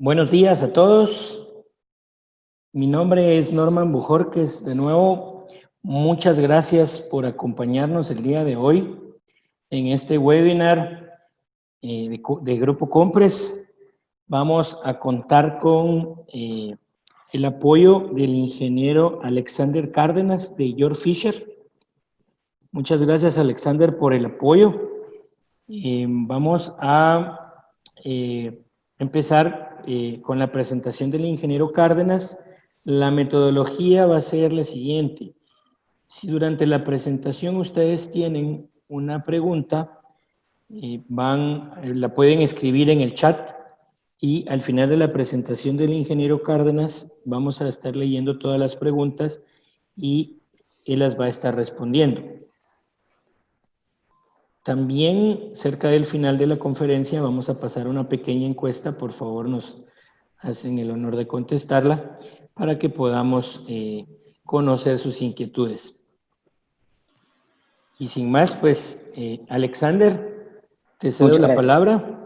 Buenos días a todos. Mi nombre es Norman Bujorques. De nuevo, muchas gracias por acompañarnos el día de hoy en este webinar de Grupo Compres. Vamos a contar con el apoyo del ingeniero Alexander Cárdenas de Georg Fischer. Muchas gracias, Alexander, por el apoyo. Vamos a empezar con la presentación del ingeniero Cárdenas. La metodología va a ser la siguiente. Si durante la presentación ustedes tienen una pregunta, la pueden escribir en el chat y al final de la presentación del ingeniero Cárdenas vamos a estar leyendo todas las preguntas y él las va a estar respondiendo. También, cerca del final de la conferencia, vamos a pasar una pequeña encuesta. Por favor, nos hacen el honor de contestarla para que podamos conocer sus inquietudes. Y sin más, pues, Alexander, te cedo la palabra.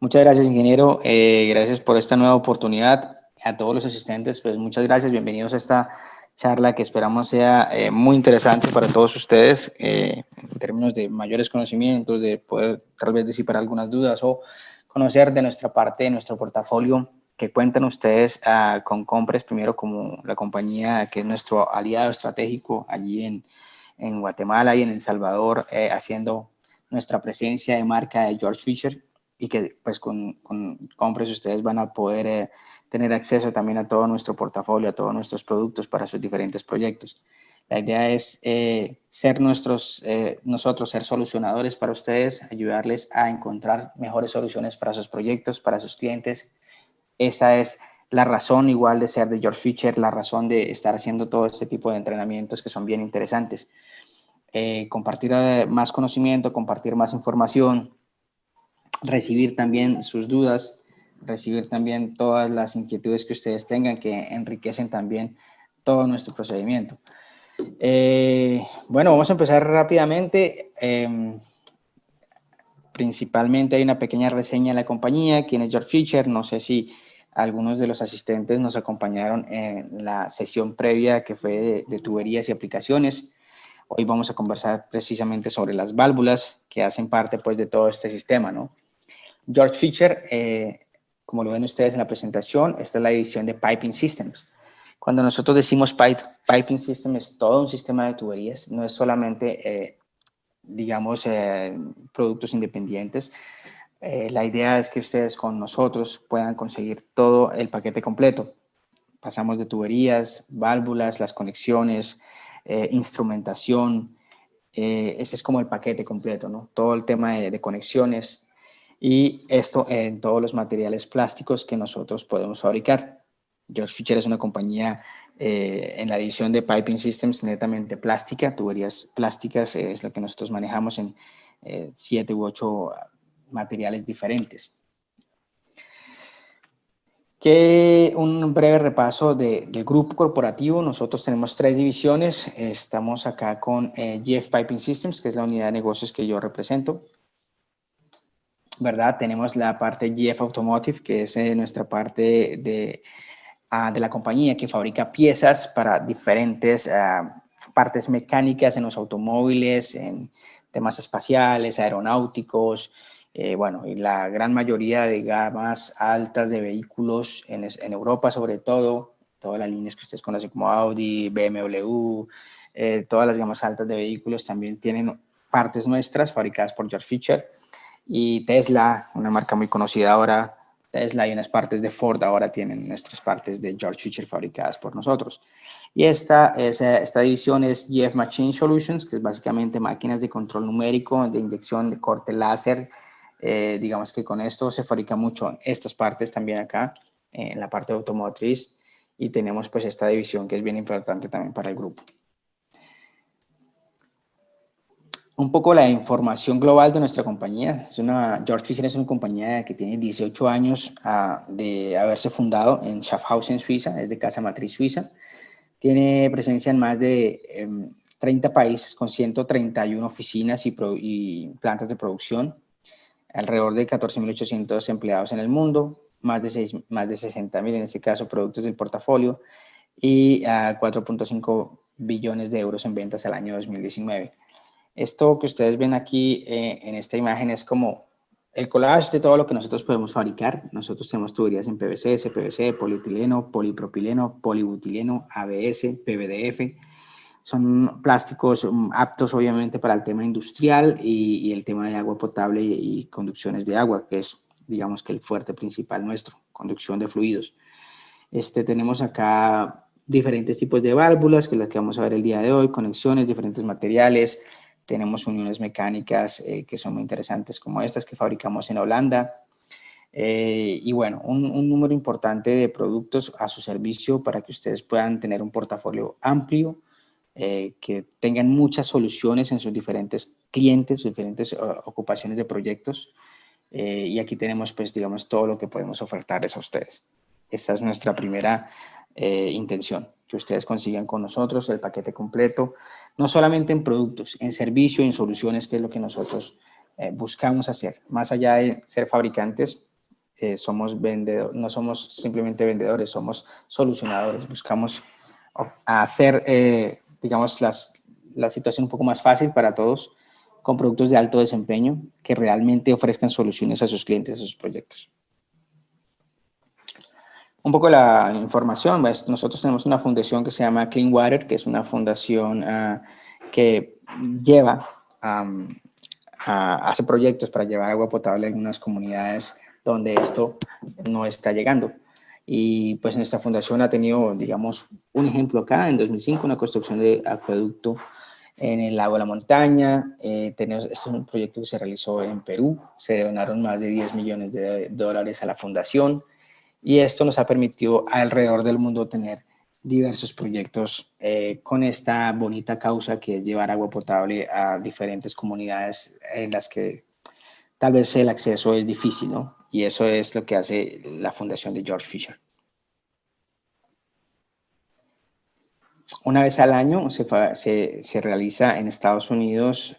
Muchas gracias, ingeniero. Gracias por esta nueva oportunidad. A todos los asistentes, pues muchas gracias. Bienvenidos a esta charla que esperamos sea muy interesante para todos ustedes en términos de mayores conocimientos, de poder tal vez disipar algunas dudas o conocer de nuestra parte, de nuestro portafolio, que cuentan ustedes con Compres, primero como la compañía que es nuestro aliado estratégico allí en Guatemala y en El Salvador, haciendo nuestra presencia de marca de Georg Fischer, y que pues con Compres ustedes van a poder tener acceso también a todo nuestro portafolio, a todos nuestros productos para sus diferentes proyectos. La idea es ser nosotros ser solucionadores para ustedes, ayudarles a encontrar mejores soluciones para sus proyectos, para sus clientes. Esa es la razón igual de ser de Georg Fischer, la razón de estar haciendo todo este tipo de entrenamientos que son bien interesantes. Compartir más conocimiento, compartir más información, recibir también sus dudas, recibir también todas las inquietudes que ustedes tengan que enriquecen también todo nuestro procedimiento. Bueno, vamos a empezar rápidamente. Principalmente hay una pequeña reseña de la compañía, quién es Georg Fischer. No sé si algunos de los asistentes nos acompañaron en la sesión previa que fue de tuberías y aplicaciones. Hoy vamos a conversar precisamente sobre las válvulas que hacen parte pues de todo este sistema, ¿no? Georg Fischer, como lo ven ustedes en la presentación, esta es la división de Piping Systems. Cuando nosotros decimos Piping System es todo un sistema de tuberías, no es solamente, digamos, productos independientes. La idea es que ustedes con nosotros puedan conseguir todo el paquete completo. Pasamos de tuberías, válvulas, las conexiones, instrumentación. Ese es como el paquete completo, ¿no? Todo el tema de conexiones, y esto en todos los materiales plásticos que nosotros podemos fabricar. Georg Fischer es una compañía en la división de Piping Systems netamente plástica, tuberías plásticas es lo que nosotros manejamos en 7 u 8 materiales diferentes. Un breve repaso del grupo corporativo. Nosotros tenemos 3 divisiones. Estamos acá con GF Piping Systems, que es la unidad de negocios que yo represento, ¿verdad? Tenemos la parte GF Automotive, que es nuestra parte de la compañía que fabrica piezas para diferentes partes mecánicas en los automóviles, en temas espaciales, aeronáuticos, bueno, y la gran mayoría de gamas altas de vehículos en Europa, sobre todo, todas las líneas que ustedes conocen como Audi, BMW, todas las gamas altas de vehículos también tienen partes nuestras fabricadas por Georg Fischer. Y Tesla, una marca muy conocida ahora, Tesla y unas partes de Ford ahora tienen nuestras partes de Georg Fischer fabricadas por nosotros. Y esta división es GF Machine Solutions, que es básicamente máquinas de control numérico, de inyección de corte láser. Digamos que con esto se fabrica mucho estas partes también acá, en la parte automotriz. Y tenemos pues esta división que es bien importante también para el grupo. Un poco la información global de nuestra compañía. Georg Fischer es una compañía que tiene 18 años de haberse fundado en Schaffhausen, Suiza, es de casa matriz suiza. Tiene presencia en más de 30 países con 131 oficinas y plantas de producción, alrededor de 14.800 empleados en el mundo. más de 60.000, en este caso, productos del portafolio y 4.5 billones de euros en ventas al año 2019. Esto que ustedes ven aquí en esta imagen es como el collage de todo lo que nosotros podemos fabricar. Nosotros tenemos tuberías en PVC, CPVC, polietileno, polipropileno, polibutileno, ABS, PVDF. Son plásticos aptos obviamente para el tema industrial y el tema de agua potable y conducciones de agua, que es, digamos, que el fuerte principal nuestro, conducción de fluidos. Tenemos acá diferentes tipos de válvulas, que es las que vamos a ver el día de hoy, conexiones, diferentes materiales. Tenemos uniones mecánicas que son muy interesantes, como estas que fabricamos en Holanda. Y bueno, un número importante de productos a su servicio para que ustedes puedan tener un portafolio amplio, que tengan muchas soluciones en sus diferentes clientes, sus diferentes ocupaciones de proyectos. Y aquí tenemos, pues, digamos, todo lo que podemos ofertarles a ustedes. Esta es nuestra primera intención, que ustedes consigan con nosotros el paquete completo, no solamente en productos, en servicio y en soluciones, que es lo que nosotros buscamos hacer. Más allá de ser fabricantes, somos vendedores, no somos simplemente vendedores, somos solucionadores. Buscamos hacer, digamos, la situación un poco más fácil para todos, con productos de alto desempeño que realmente ofrezcan soluciones a sus clientes, a sus proyectos. Un poco la información, pues, nosotros tenemos una fundación que se llama Clean Water, que es una fundación que lleva, hace proyectos para llevar agua potable a algunas comunidades donde esto no está llegando. Y pues nuestra fundación ha tenido, digamos, un ejemplo acá, en 2005, una construcción de acueducto en el lago de la montaña. Este es un proyecto que se realizó en Perú, se donaron más de 10 millones de dólares a la fundación. Y esto nos ha permitido alrededor del mundo tener diversos proyectos con esta bonita causa, que es llevar agua potable a diferentes comunidades en las que tal vez el acceso es difícil, ¿no? Y eso es lo que hace la fundación de George Fisher. Una vez al año se realiza en Estados Unidos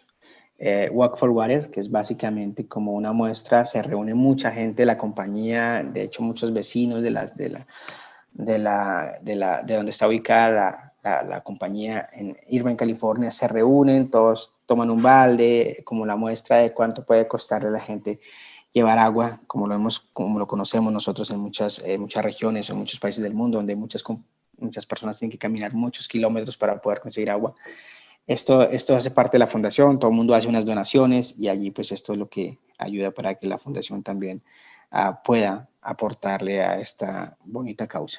Walk for Water, que es básicamente como una muestra. Se reúne mucha gente de la compañía, de hecho muchos vecinos de donde está ubicada la compañía en Irvine, California, se reúnen, todos toman un balde como la muestra de cuánto puede costarle a la gente llevar agua, como lo conocemos nosotros en muchas regiones, en muchos países del mundo, donde muchas personas tienen que caminar muchos kilómetros para poder conseguir agua. Esto hace parte de la fundación, todo el mundo hace unas donaciones y allí pues esto es lo que ayuda para que la fundación también pueda aportarle a esta bonita causa.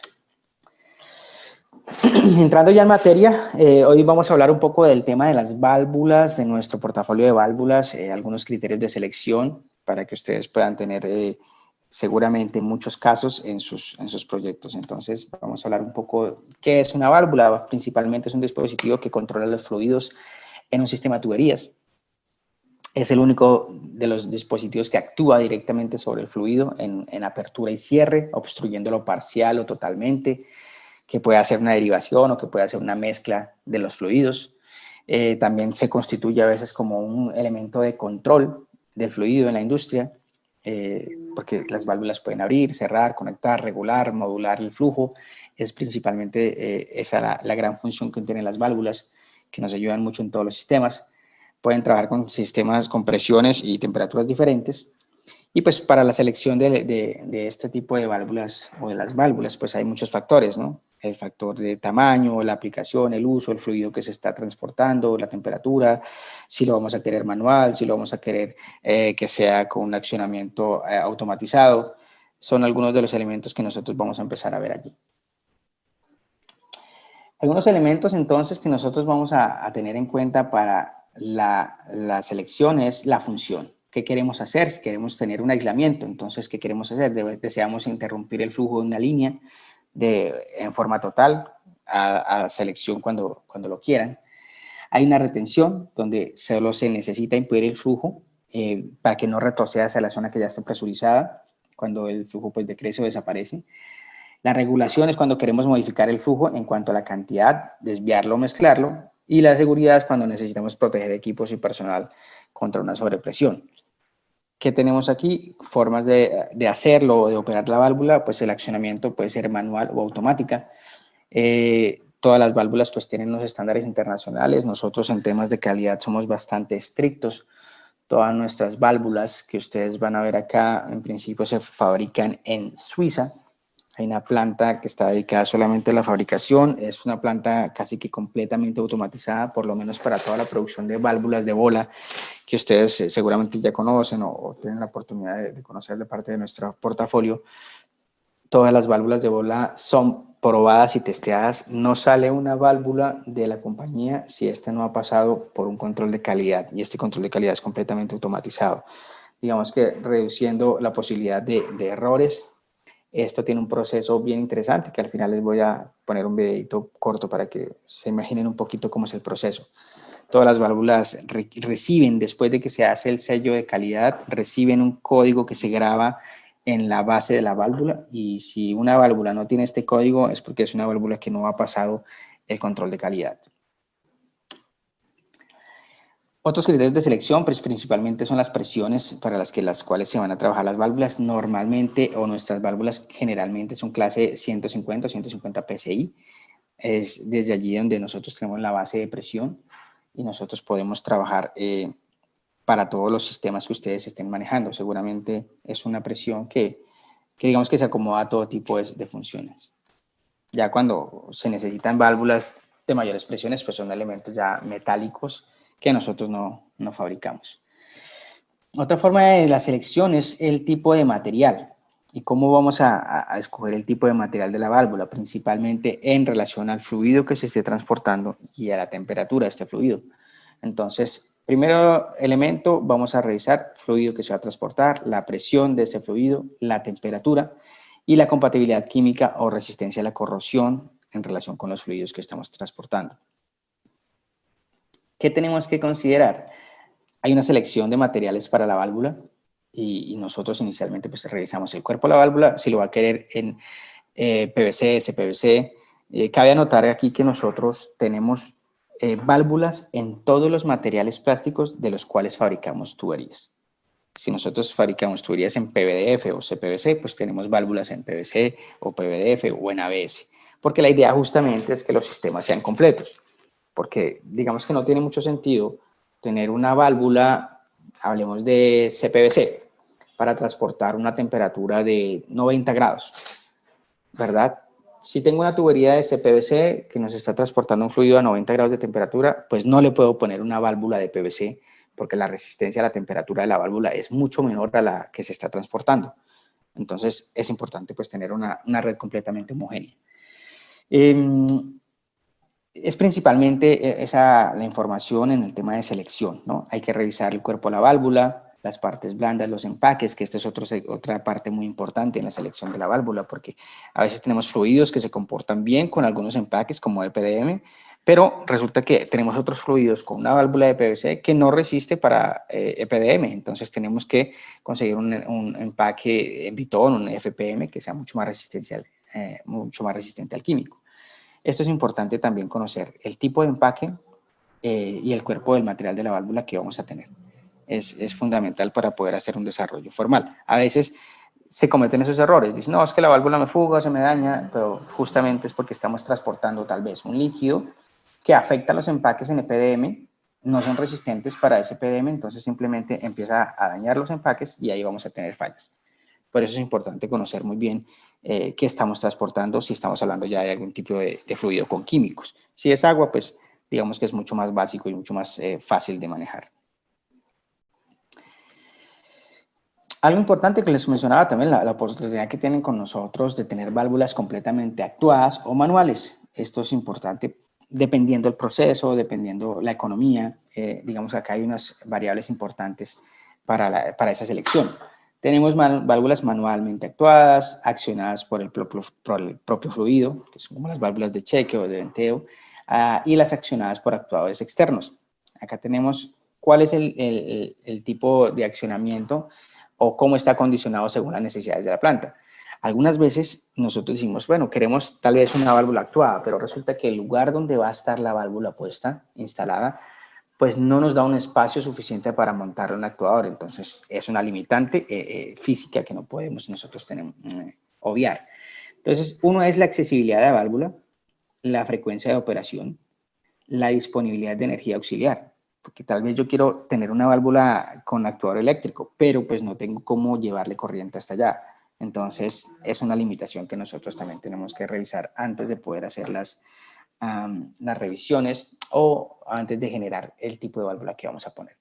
Entrando ya en materia, hoy vamos a hablar un poco del tema de las válvulas, de nuestro portafolio de válvulas, algunos criterios de selección para que ustedes puedan tener seguramente muchos casos en sus proyectos. Entonces vamos a hablar un poco qué es una válvula. Principalmente es un dispositivo que controla los fluidos en un sistema de tuberías. Es el único de los dispositivos que actúa directamente sobre el fluido en apertura y cierre, obstruyéndolo parcial o totalmente, que puede hacer una derivación o que puede hacer una mezcla de los fluidos. También se constituye a veces como un elemento de control del fluido en la industria, porque las válvulas pueden abrir, cerrar, conectar, regular, modular el flujo. Es principalmente esa la gran función que tienen las válvulas, que nos ayudan mucho en todos los sistemas. Pueden trabajar con sistemas con presiones y temperaturas diferentes. Y pues para la selección de este tipo de válvulas o de las válvulas, pues hay muchos factores, ¿no? El factor de tamaño, la aplicación, el uso, el fluido que se está transportando, la temperatura, si lo vamos a querer manual, si lo vamos a querer que sea con un accionamiento automatizado. Son algunos de los elementos que nosotros vamos a empezar a ver allí. Algunos elementos entonces que nosotros vamos a tener en cuenta para la selección es la función. ¿Qué queremos hacer? Si queremos tener un aislamiento, entonces, ¿qué queremos hacer? Deseamos interrumpir el flujo de una línea en forma total, a selección cuando lo quieran. Hay una retención donde solo se necesita impedir el flujo para que no retroceda hacia la zona que ya está presurizada, cuando el flujo pues decrece o desaparece. La regulación es cuando queremos modificar el flujo en cuanto a la cantidad, desviarlo o mezclarlo. Y la seguridad es cuando necesitamos proteger equipos y personal contra una sobrepresión. ¿Qué tenemos aquí? Formas de hacerlo o de operar la válvula, pues el accionamiento puede ser manual o automática. Todas las válvulas pues tienen unos estándares internacionales. Nosotros en temas de calidad somos bastante estrictos. Todas nuestras válvulas que ustedes van a ver acá, en principio se fabrican en Suiza. Hay una planta que está dedicada solamente a la fabricación. Es una planta casi que completamente automatizada, por lo menos para toda la producción de válvulas de bola, que ustedes seguramente ya conocen o tienen la oportunidad de conocer de parte de nuestro portafolio. Todas las válvulas de bola son probadas y testeadas. No sale una válvula de la compañía si esta no ha pasado por un control de calidad, y este control de calidad es completamente automatizado. Digamos que reduciendo la posibilidad de errores. Esto tiene un proceso bien interesante que al final les voy a poner un videito corto para que se imaginen un poquito cómo es el proceso. Todas las válvulas reciben, después de que se hace el sello de calidad, reciben un código que se graba en la base de la válvula, y si una válvula no tiene este código es porque es una válvula que no ha pasado el control de calidad. Otros criterios de selección, pues principalmente son las presiones para las cuales se van a trabajar las válvulas. Normalmente, o nuestras válvulas generalmente son clase 150 o 150 PSI. Es desde allí donde nosotros tenemos la base de presión y nosotros podemos trabajar para todos los sistemas que ustedes estén manejando. Seguramente es una presión que digamos que se acomoda a todo tipo de funciones. Ya cuando se necesitan válvulas de mayores presiones, pues son elementos ya metálicos que nosotros no fabricamos. Otra forma de la selección es el tipo de material. ¿Y cómo vamos a escoger el tipo de material de la válvula? Principalmente en relación al fluido que se esté transportando y a la temperatura de este fluido. Entonces, primero elemento, vamos a revisar el fluido que se va a transportar, la presión de ese fluido, la temperatura y la compatibilidad química o resistencia a la corrosión en relación con los fluidos que estamos transportando. ¿Qué tenemos que considerar? Hay una selección de materiales para la válvula y nosotros inicialmente pues revisamos el cuerpo de la válvula, si lo va a querer en PVC, SPVC. Cabe anotar aquí que nosotros tenemos válvulas en todos los materiales plásticos de los cuales fabricamos tuberías. Si nosotros fabricamos tuberías en PVDF o CPVC, pues tenemos válvulas en PVC o PVDF o en ABS, porque la idea justamente es que los sistemas sean completos, porque digamos que no tiene mucho sentido tener una válvula, hablemos de CPVC, para transportar una temperatura de 90 grados, ¿verdad? Si tengo una tubería de CPVC que nos está transportando un fluido a 90 grados de temperatura, pues no le puedo poner una válvula de PVC porque la resistencia a la temperatura de la válvula es mucho menor a la que se está transportando. Entonces es importante pues tener una red completamente homogénea. Es principalmente la información en el tema de selección, ¿no? Hay que revisar el cuerpo de la válvula, las partes blandas, los empaques, que esta es otra parte muy importante en la selección de la válvula, porque a veces tenemos fluidos que se comportan bien con algunos empaques como EPDM, pero resulta que tenemos otros fluidos con una válvula de PVC que no resiste para EPDM, entonces tenemos que conseguir un empaque en Vitón, un FPM, que sea mucho más resistente al químico. Esto es importante también conocer el tipo de empaque y el cuerpo del material de la válvula que vamos a tener. Es fundamental para poder hacer un desarrollo formal. A veces se cometen esos errores. Dicen, no, es que la válvula me fuga, se me daña, pero justamente es porque estamos transportando tal vez un líquido que afecta a los empaques en EPDM, no son resistentes para ese EPDM, entonces simplemente empieza a dañar los empaques y ahí vamos a tener fallas. Por eso es importante conocer muy bien qué estamos transportando, si estamos hablando ya de algún tipo de fluido con químicos. Si es agua, pues digamos que es mucho más básico y mucho más fácil de manejar. Algo importante que les mencionaba también, la oportunidad que tienen con nosotros de tener válvulas completamente actuadas o manuales. Esto es importante dependiendo del proceso, dependiendo la economía. Digamos que acá hay unas variables importantes para esa selección. Tenemos válvulas manualmente actuadas, accionadas por el propio fluido, que son como las válvulas de cheque o de venteo, y las accionadas por actuadores externos. Acá tenemos cuál es el tipo de accionamiento o cómo está condicionado según las necesidades de la planta. Algunas veces nosotros decimos, bueno, queremos tal vez una válvula actuada, pero resulta que el lugar donde va a estar la válvula puesta, instalada, pues no nos da un espacio suficiente para montar un actuador. Entonces, es una limitante física que no podemos nosotros obviar. Entonces, uno es la accesibilidad de la válvula, la frecuencia de operación, la disponibilidad de energía auxiliar, porque tal vez yo quiero tener una válvula con actuador eléctrico, pero pues no tengo cómo llevarle corriente hasta allá. Entonces, es una limitación que nosotros también tenemos que revisar antes de poder hacer las revisiones o antes de generar el tipo de válvula que vamos a poner.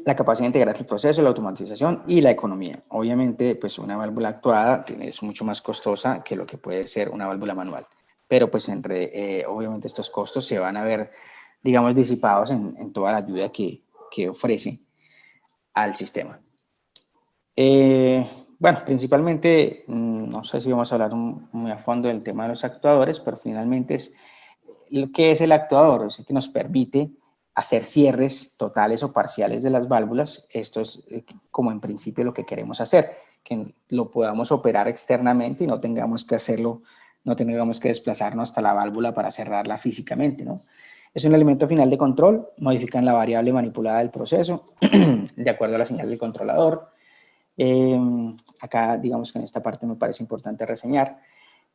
La capacidad de integrar el proceso, la automatización y la economía. Obviamente, pues una válvula actuada es mucho más costosa que lo que puede ser una válvula manual, pero pues obviamente estos costos se van a ver, digamos, disipados en toda la ayuda que ofrece al sistema. Bueno, principalmente, no sé si vamos a hablar muy a fondo del tema de los actuadores, pero finalmente es ¿qué es el actuador? Es el que nos permite hacer cierres totales o parciales de las válvulas. Esto es como en principio lo que queremos hacer, que lo podamos operar externamente y no tengamos que hacerlo, no tengamos que desplazarnos hasta la válvula para cerrarla físicamente, ¿no? Es un elemento final de control, modifican la variable manipulada del proceso de acuerdo a la señal del controlador. Acá, digamos que en esta parte me parece importante reseñar.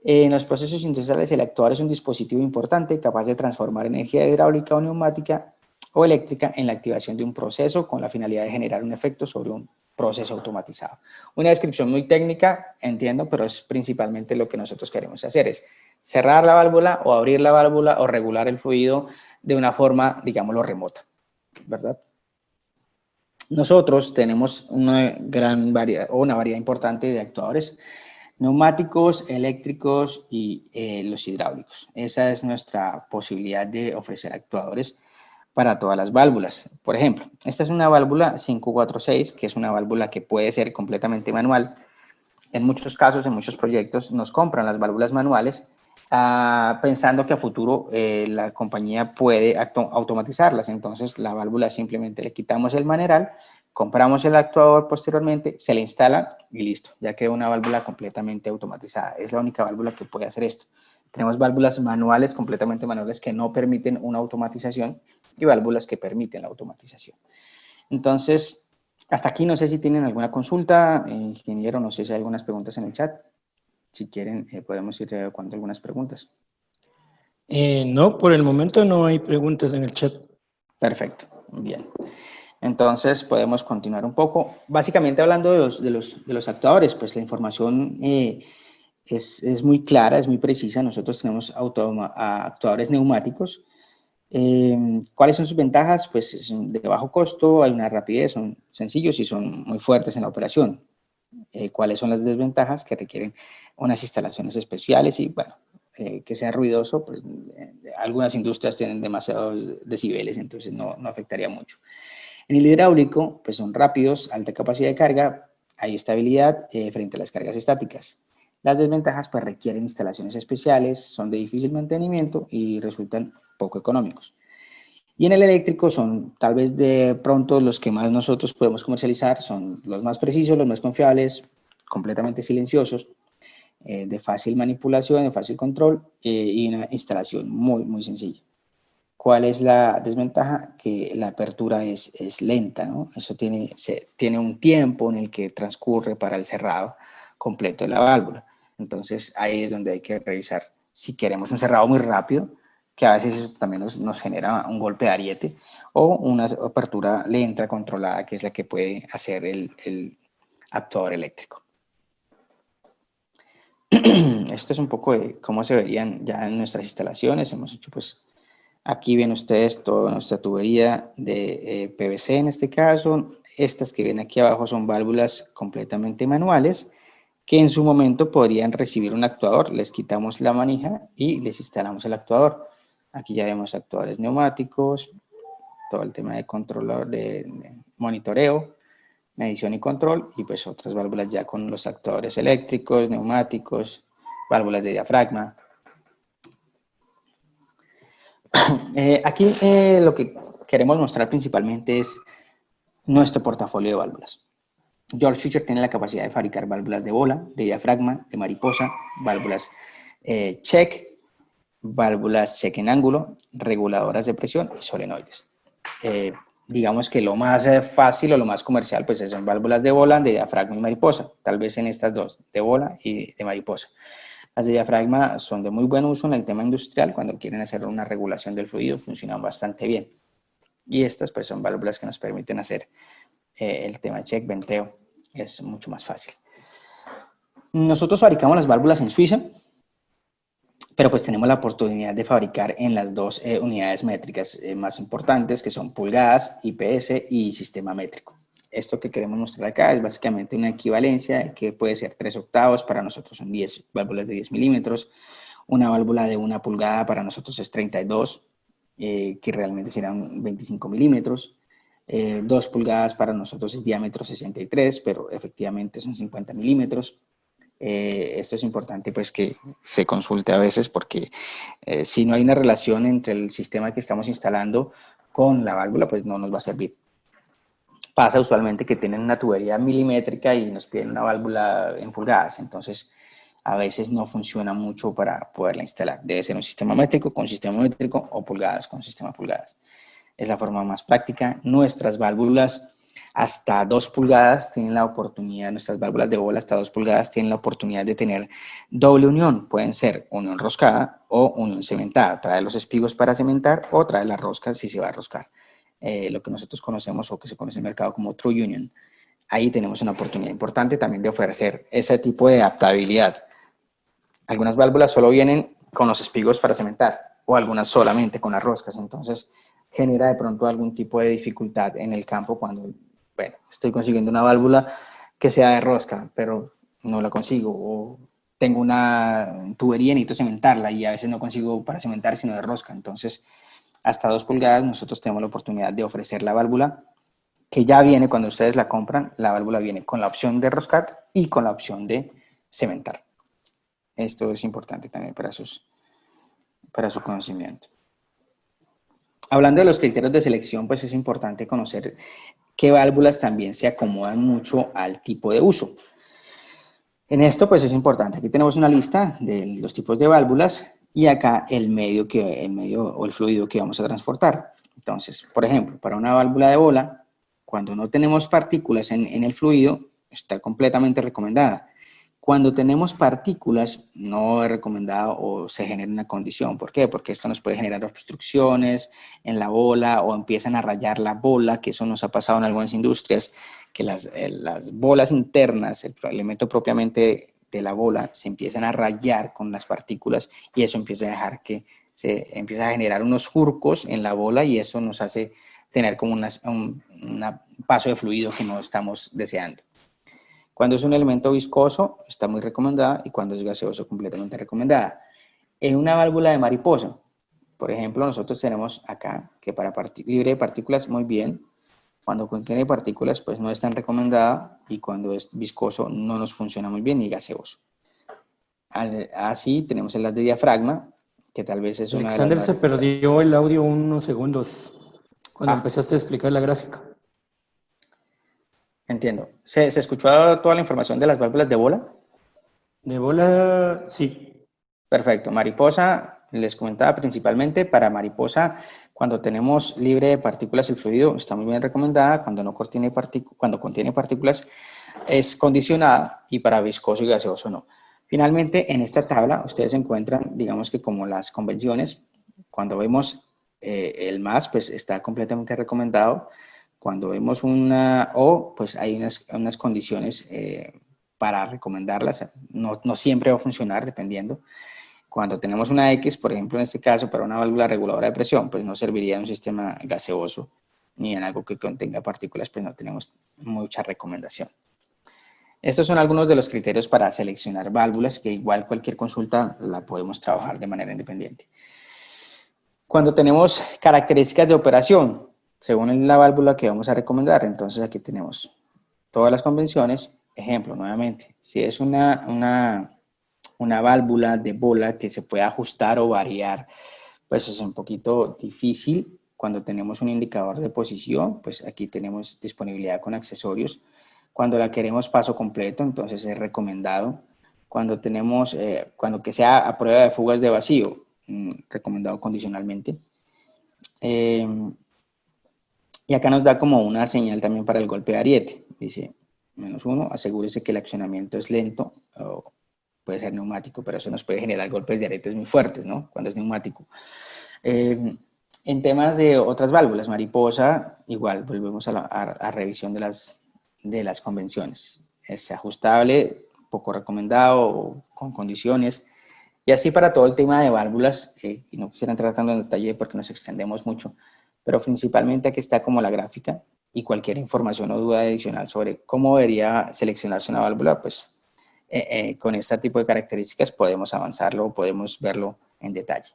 En los procesos industriales, el actuador es un dispositivo importante capaz de transformar energía hidráulica o neumática o eléctrica en la activación de un proceso con la finalidad de generar un efecto sobre un proceso automatizado. Una descripción muy técnica, entiendo, pero es principalmente lo que nosotros queremos hacer, es cerrar la válvula o abrir la válvula o regular el fluido de una forma, digámoslo, remota, ¿verdad? Nosotros tenemos una variedad importante de actuadores neumáticos, eléctricos y los hidráulicos. Esa es nuestra posibilidad de ofrecer actuadores para todas las válvulas. Por ejemplo, esta es una válvula 546, que es una válvula que puede ser completamente manual. En muchos casos, en muchos proyectos, nos compran las válvulas manuales pensando que a futuro la compañía puede automatizarlas. Entonces, la válvula simplemente le quitamos el maneral, compramos el actuador posteriormente, se le instala y listo. Ya queda una válvula completamente automatizada. Es la única válvula que puede hacer esto. Tenemos válvulas manuales, completamente manuales, que no permiten una automatización y válvulas que permiten la automatización. Entonces, hasta aquí no sé si tienen alguna consulta, ingeniero, no sé si hay algunas preguntas en el chat. Si quieren, podemos ir con algunas preguntas. No, por el momento no hay preguntas en el chat. Perfecto, bien. Entonces, podemos continuar un poco. Básicamente, hablando de los actuadores, pues la información es muy clara, es muy precisa. Nosotros tenemos actuadores neumáticos. ¿Cuáles son sus ventajas? Pues son de bajo costo, hay una rapidez, son sencillos y son muy fuertes en la operación. ¿Cuáles son las desventajas? Que requieren unas instalaciones especiales y, bueno, que sea ruidoso, pues algunas industrias tienen demasiados decibeles, entonces no afectaría mucho. En el hidráulico, pues son rápidos, alta capacidad de carga, hay estabilidad frente a las cargas estáticas. Las desventajas, pues requieren instalaciones especiales, son de difícil mantenimiento y resultan poco económicos. Y en el eléctrico son tal vez de pronto los que más nosotros podemos comercializar, son los más precisos, los más confiables, completamente silenciosos, de fácil manipulación, de fácil control y una instalación muy, muy sencilla. ¿Cuál es la desventaja? Que la apertura es lenta, ¿no? Eso tiene un tiempo en el que transcurre para el cerrado completo de la válvula. Entonces ahí es donde hay que revisar si queremos un cerrado muy rápido, que a veces eso también nos genera un golpe de ariete, o una apertura lenta, controlada, que es la que puede hacer el actuador eléctrico. Esto es un poco de cómo se verían ya en nuestras instalaciones. Hemos hecho, pues, aquí ven ustedes toda nuestra tubería de PVC en este caso. Estas que ven aquí abajo son válvulas completamente manuales que en su momento podrían recibir un actuador. Les quitamos la manija y les instalamos el actuador. Aquí ya vemos actuadores neumáticos, todo el tema de controlador de monitoreo, medición y control, y pues otras válvulas ya con los actuadores eléctricos, neumáticos, válvulas de diafragma. Aquí lo que queremos mostrar principalmente es nuestro portafolio de válvulas. Georg Fischer tiene la capacidad de fabricar válvulas de bola, de diafragma, de mariposa, válvulas check, válvulas check en ángulo, reguladoras de presión y solenoides. Digamos que lo más fácil o lo más comercial pues son válvulas de bola, de diafragma y mariposa, tal vez en estas dos, de bola y de mariposa. Las de diafragma son de muy buen uso en el tema industrial, cuando quieren hacer una regulación del fluido funcionan bastante bien. Y estas pues son válvulas que nos permiten hacer el tema check, venteo, es mucho más fácil. Nosotros fabricamos las válvulas en Suiza, pero pues tenemos la oportunidad de fabricar en las dos unidades métricas más importantes, que son pulgadas, IPS y sistema métrico. Esto que queremos mostrar acá es básicamente una equivalencia que puede ser 3 octavos, para nosotros son 10 válvulas de 10 milímetros, una válvula de 1 pulgada para nosotros es 32, que realmente serán 25 milímetros, 2 pulgadas para nosotros es diámetro 63, pero efectivamente son 50 milímetros. Esto es importante pues que se consulte a veces porque si no hay una relación entre el sistema que estamos instalando con la válvula, pues no nos va a servir. Pasa usualmente que tienen una tubería milimétrica y nos piden una válvula en pulgadas, entonces a veces no funciona mucho para poderla instalar. Debe ser un sistema métrico con sistema métrico o pulgadas con sistema pulgadas. Es la forma más práctica. Nuestras válvulas hasta 2 pulgadas tienen la oportunidad, nuestras válvulas de bola hasta 2 pulgadas tienen la oportunidad de tener doble unión. Pueden ser unión roscada o unión cementada. Trae los espigos para cementar o trae la rosca si se va a roscar. Lo que nosotros conocemos o que se conoce en el mercado como True Union. Ahí tenemos una oportunidad importante también de ofrecer ese tipo de adaptabilidad. Algunas válvulas solo vienen con los espigos para cementar o algunas solamente con las roscas. Entonces genera de pronto algún tipo de dificultad en el campo cuando, bueno, estoy consiguiendo una válvula que sea de rosca, pero no la consigo, o tengo una tubería y necesito cementarla y a veces no consigo para cementar sino de rosca. Entonces, hasta 2 pulgadas nosotros tenemos la oportunidad de ofrecer la válvula que ya viene cuando ustedes la compran, la válvula viene con la opción de roscar y con la opción de cementar. Esto es importante también para su conocimiento. Hablando de los criterios de selección, pues es importante conocer qué válvulas también se acomodan mucho al tipo de uso. En esto, pues es importante. Aquí tenemos una lista de los tipos de válvulas y acá el medio o el fluido que vamos a transportar. Entonces, por ejemplo, para una válvula de bola, cuando no tenemos partículas en el fluido, está completamente recomendada. Cuando tenemos partículas, no es recomendado o se genera una condición. ¿Por qué? Porque esto nos puede generar obstrucciones en la bola o empiezan a rayar la bola, que eso nos ha pasado en algunas industrias, que las bolas internas, el elemento propiamente de la bola, se empiezan a rayar con las partículas y eso empieza a dejar que se empieza a generar unos surcos en la bola y eso nos hace tener como un paso de fluido que no estamos deseando. Cuando es un elemento viscoso, está muy recomendada, y cuando es gaseoso, completamente recomendada. En una válvula de mariposa, por ejemplo, nosotros tenemos acá que para libre de partículas, muy bien. Cuando contiene partículas, pues no es tan recomendada, y cuando es viscoso, no nos funciona muy bien, y gaseoso. Así tenemos el de diafragma, que tal vez es una de las Alexander, más se recomendadas. perdió el audio unos segundos cuando empezaste a explicar la gráfica. Entiendo. ¿Se escuchó toda la información de las válvulas de bola? De bola, sí. Perfecto. Mariposa, les comentaba principalmente para mariposa, cuando tenemos libre de partículas el fluido, está muy bien recomendada. Cuando contiene partículas es condicionada, y para viscoso y gaseoso no. Finalmente, en esta tabla ustedes encuentran, digamos que como las convenciones. Cuando vemos el más, pues está completamente recomendado. Cuando vemos una O, pues hay unas condiciones para recomendarlas. No siempre va a funcionar, dependiendo. Cuando tenemos una X, por ejemplo, en este caso, para una válvula reguladora de presión, pues no serviría en un sistema gaseoso ni en algo que contenga partículas, pues no tenemos mucha recomendación. Estos son algunos de los criterios para seleccionar válvulas, que igual cualquier consulta la podemos trabajar de manera independiente. Cuando tenemos características de operación, según la válvula que vamos a recomendar, entonces aquí tenemos todas las convenciones. Ejemplo, nuevamente, si es una válvula de bola que se puede ajustar o variar, pues es un poquito difícil. Cuando tenemos un indicador de posición, pues aquí tenemos disponibilidad con accesorios. Cuando la queremos paso completo, entonces es recomendado. Cuando tenemos, cuando que sea a prueba de fugas de vacío, recomendado condicionalmente. Y acá nos da como una señal también para el golpe de ariete. Dice, -1, asegúrese que el accionamiento es lento, o puede ser neumático, pero eso nos puede generar golpes de aretes muy fuertes, ¿no? Cuando es neumático. En temas de otras válvulas, mariposa, igual volvemos a revisión de las convenciones. Es ajustable, poco recomendado, con condiciones. Y así para todo el tema de válvulas, y no quisiera entrar tanto en detalle porque nos extendemos mucho, pero principalmente aquí está como la gráfica y cualquier información o duda adicional sobre cómo debería seleccionarse una válvula, pues con este tipo de características podemos avanzarlo o podemos verlo en detalle.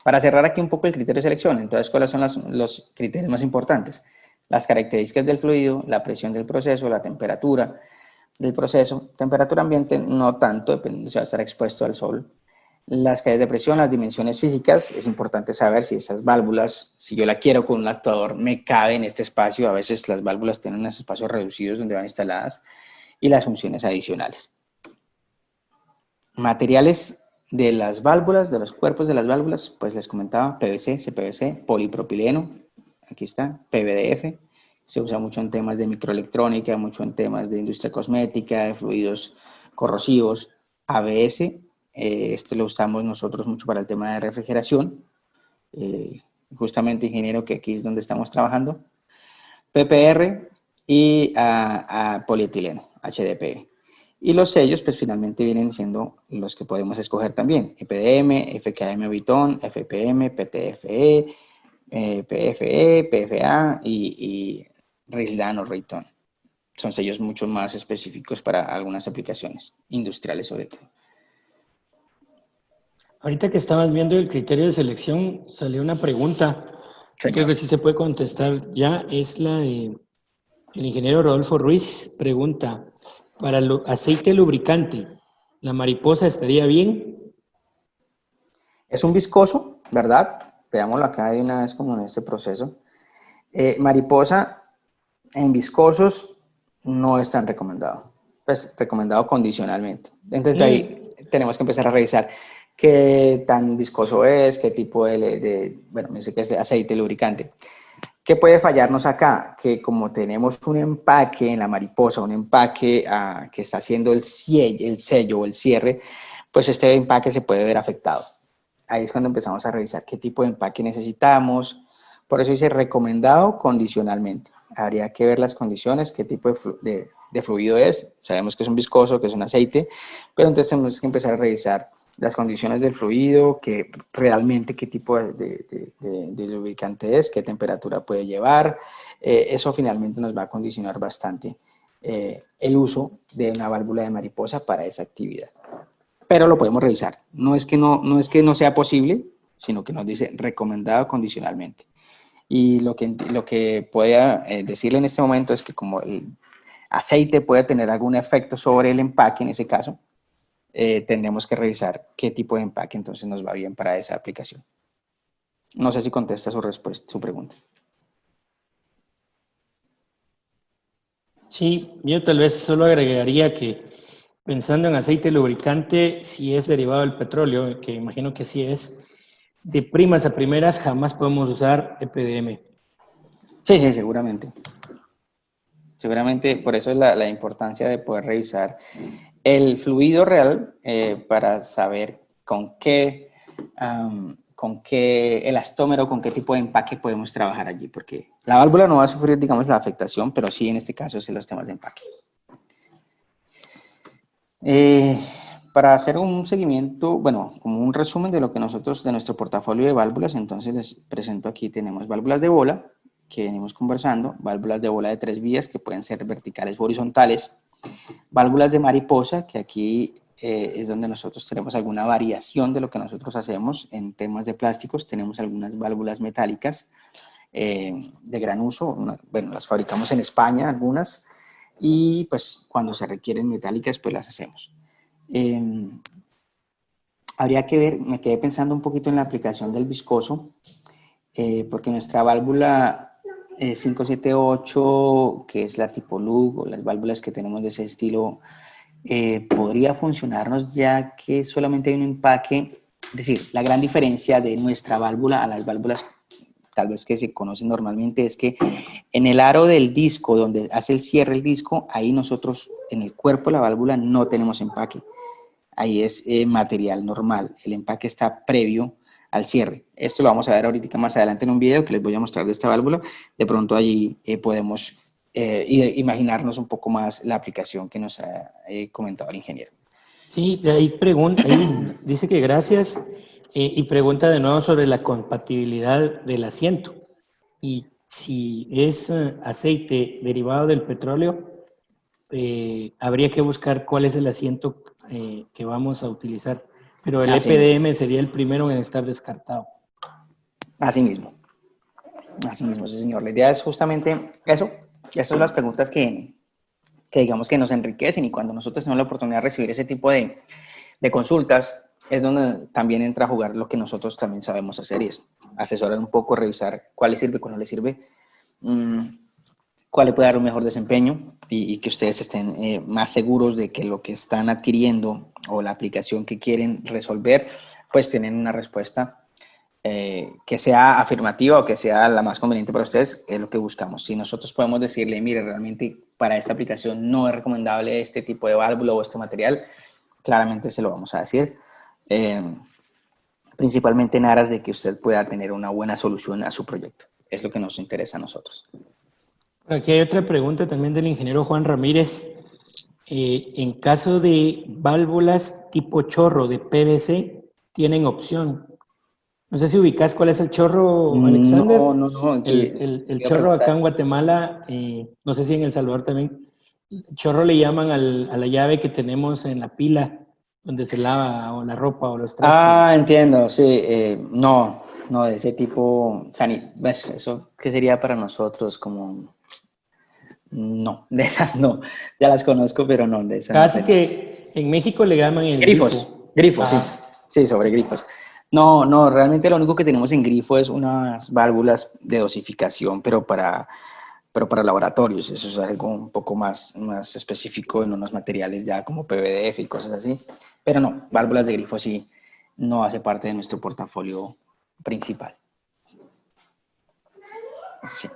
Para cerrar aquí un poco el criterio de selección, entonces, ¿cuáles son los criterios más importantes? Las características del fluido, la presión del proceso, la temperatura del proceso, temperatura ambiente no tanto, depende si va a estar expuesto al sol. Las caídas de presión, las dimensiones físicas, es importante saber si esas válvulas, si yo la quiero con un actuador, me cabe en este espacio. A veces las válvulas tienen unos espacios reducidos donde van instaladas, y las funciones adicionales. Materiales de las válvulas, de los cuerpos de las válvulas, pues les comentaba, PVC, CPVC, polipropileno, aquí está, PVDF, se usa mucho en temas de microelectrónica, mucho en temas de industria cosmética, de fluidos corrosivos. ABS, este lo usamos nosotros mucho para el tema de refrigeración, justamente ingeniero, que aquí es donde estamos trabajando. PPR y a polietileno, HDPE. Y los sellos, pues finalmente vienen siendo los que podemos escoger también: EPDM, FKM Viton, FPM, PTFE, PFE, PFA y Risdan o Rayton. Son sellos mucho más específicos para algunas aplicaciones industriales sobre todo. Ahorita que estabas viendo el criterio de selección, salió una pregunta. Señor. Creo que sí se puede contestar ya. Es la de el ingeniero Rodolfo Ruiz. Pregunta, para el aceite lubricante, ¿la mariposa estaría bien? Es un viscoso, ¿verdad? Veámoslo acá de una vez como en este proceso. Mariposa en viscosos no es tan recomendado. Pues recomendado condicionalmente. Entonces ahí tenemos que empezar a revisar qué tan viscoso es, qué tipo bueno, me dice que es de aceite lubricante. ¿Qué puede fallarnos acá? Que como tenemos un empaque en la mariposa, un empaque que está haciendo el sello o el cierre, pues este empaque se puede ver afectado. Ahí es cuando empezamos a revisar qué tipo de empaque necesitamos. Por eso dice recomendado condicionalmente. Habría que ver las condiciones, qué tipo de fluido es. Sabemos que es un viscoso, que es un aceite, pero entonces tenemos que empezar a revisar las condiciones del fluido, que realmente qué tipo de lubricante es, qué temperatura puede llevar. Eso finalmente nos va a condicionar bastante el uso de una válvula de mariposa para esa actividad. Pero lo podemos revisar. No es que no sea posible, sino que nos dice recomendado condicionalmente. Y lo que pueda decirle en este momento es que como el aceite puede tener algún efecto sobre el empaque, en ese caso, tendremos que revisar qué tipo de empaque entonces nos va bien para esa aplicación. No sé si contesta su pregunta. Sí, yo tal vez solo agregaría que pensando en aceite lubricante, si es derivado del petróleo, que imagino que sí es, de primas a primeras jamás podemos usar EPDM. Sí, seguramente. Seguramente por eso es la importancia de poder revisar el fluido real para saber con qué elastómero, con qué tipo de empaque podemos trabajar allí, porque la válvula no va a sufrir, digamos, la afectación, pero sí en este caso es en los temas de empaque. Para hacer un seguimiento, bueno, como un resumen de lo que nosotros, de nuestro portafolio de válvulas, entonces les presento aquí, tenemos válvulas de bola, que venimos conversando, válvulas de bola de 3 vías, que pueden ser verticales o horizontales, válvulas de mariposa, que aquí es donde nosotros tenemos alguna variación de lo que nosotros hacemos en temas de plásticos, tenemos algunas válvulas metálicas de gran uso, bueno, las fabricamos en España algunas, y pues cuando se requieren metálicas, pues las hacemos. Habría que ver, me quedé pensando un poquito en la aplicación del viscoso, porque nuestra válvula 578, que es la tipo Lug, o las válvulas que tenemos de ese estilo, podría funcionarnos ya que solamente hay un empaque. Es decir, la gran diferencia de nuestra válvula a las válvulas tal vez que se conocen normalmente es que en el aro del disco, donde hace el cierre el disco, ahí nosotros en el cuerpo de la válvula no tenemos empaque. Ahí es material normal. El empaque está previo al cierre. Esto lo vamos a ver ahorita más adelante en un video que les voy a mostrar de esta válvula. De pronto allí podemos imaginarnos un poco más la aplicación que nos ha comentado el ingeniero. Sí, ahí dice que gracias y pregunta de nuevo sobre la compatibilidad del asiento. Y si es aceite derivado del petróleo, habría que buscar cuál es el asiento que vamos a utilizar. Pero el Así mismo. EPDM sería el primero en estar descartado. Así mismo. Así mismo, sí, señor. La idea es justamente eso. Esas son las preguntas que digamos que nos enriquecen y cuando nosotros tenemos la oportunidad de recibir ese tipo de consultas es donde también entra a jugar lo que nosotros también sabemos hacer y es asesorar un poco, revisar cuál le sirve, cuál no le sirve, cuál le puede dar un mejor desempeño y que ustedes estén más seguros de que lo que están adquiriendo o la aplicación que quieren resolver, pues tienen una respuesta que sea afirmativa o que sea la más conveniente para ustedes, es lo que buscamos. Si nosotros podemos decirle, mire, realmente para esta aplicación no es recomendable este tipo de válvula o este material, claramente se lo vamos a decir. Principalmente en aras de que usted pueda tener una buena solución a su proyecto. Es lo que nos interesa a nosotros. Aquí hay otra pregunta también del ingeniero Juan Ramírez. En caso de válvulas tipo chorro de PVC, ¿tienen opción? No sé si ubicas cuál es el chorro, No, Alexander. no, no. El Quiero chorro acá preguntar. en Guatemala, no sé si en El Salvador también. Chorro le llaman a la llave que tenemos en la pila, donde se lava o la ropa o los trastes. Ah, entiendo, sí. No, no, de ese tipo. ¿Ves? Eso, ¿qué sería para nosotros? Como. No, de esas no. Ya las conozco, pero no, de esas no Casi tenemos. que en México le llaman el Grifos, grifo. grifos, sí. Ajá. Sí, sobre grifos. No, no, realmente lo único que tenemos en grifo es unas válvulas de dosificación, pero para laboratorios. Eso es algo un poco más específico en unos materiales ya como PVDF y cosas así. Pero no, válvulas de grifo sí no hace parte de nuestro portafolio principal. Sí.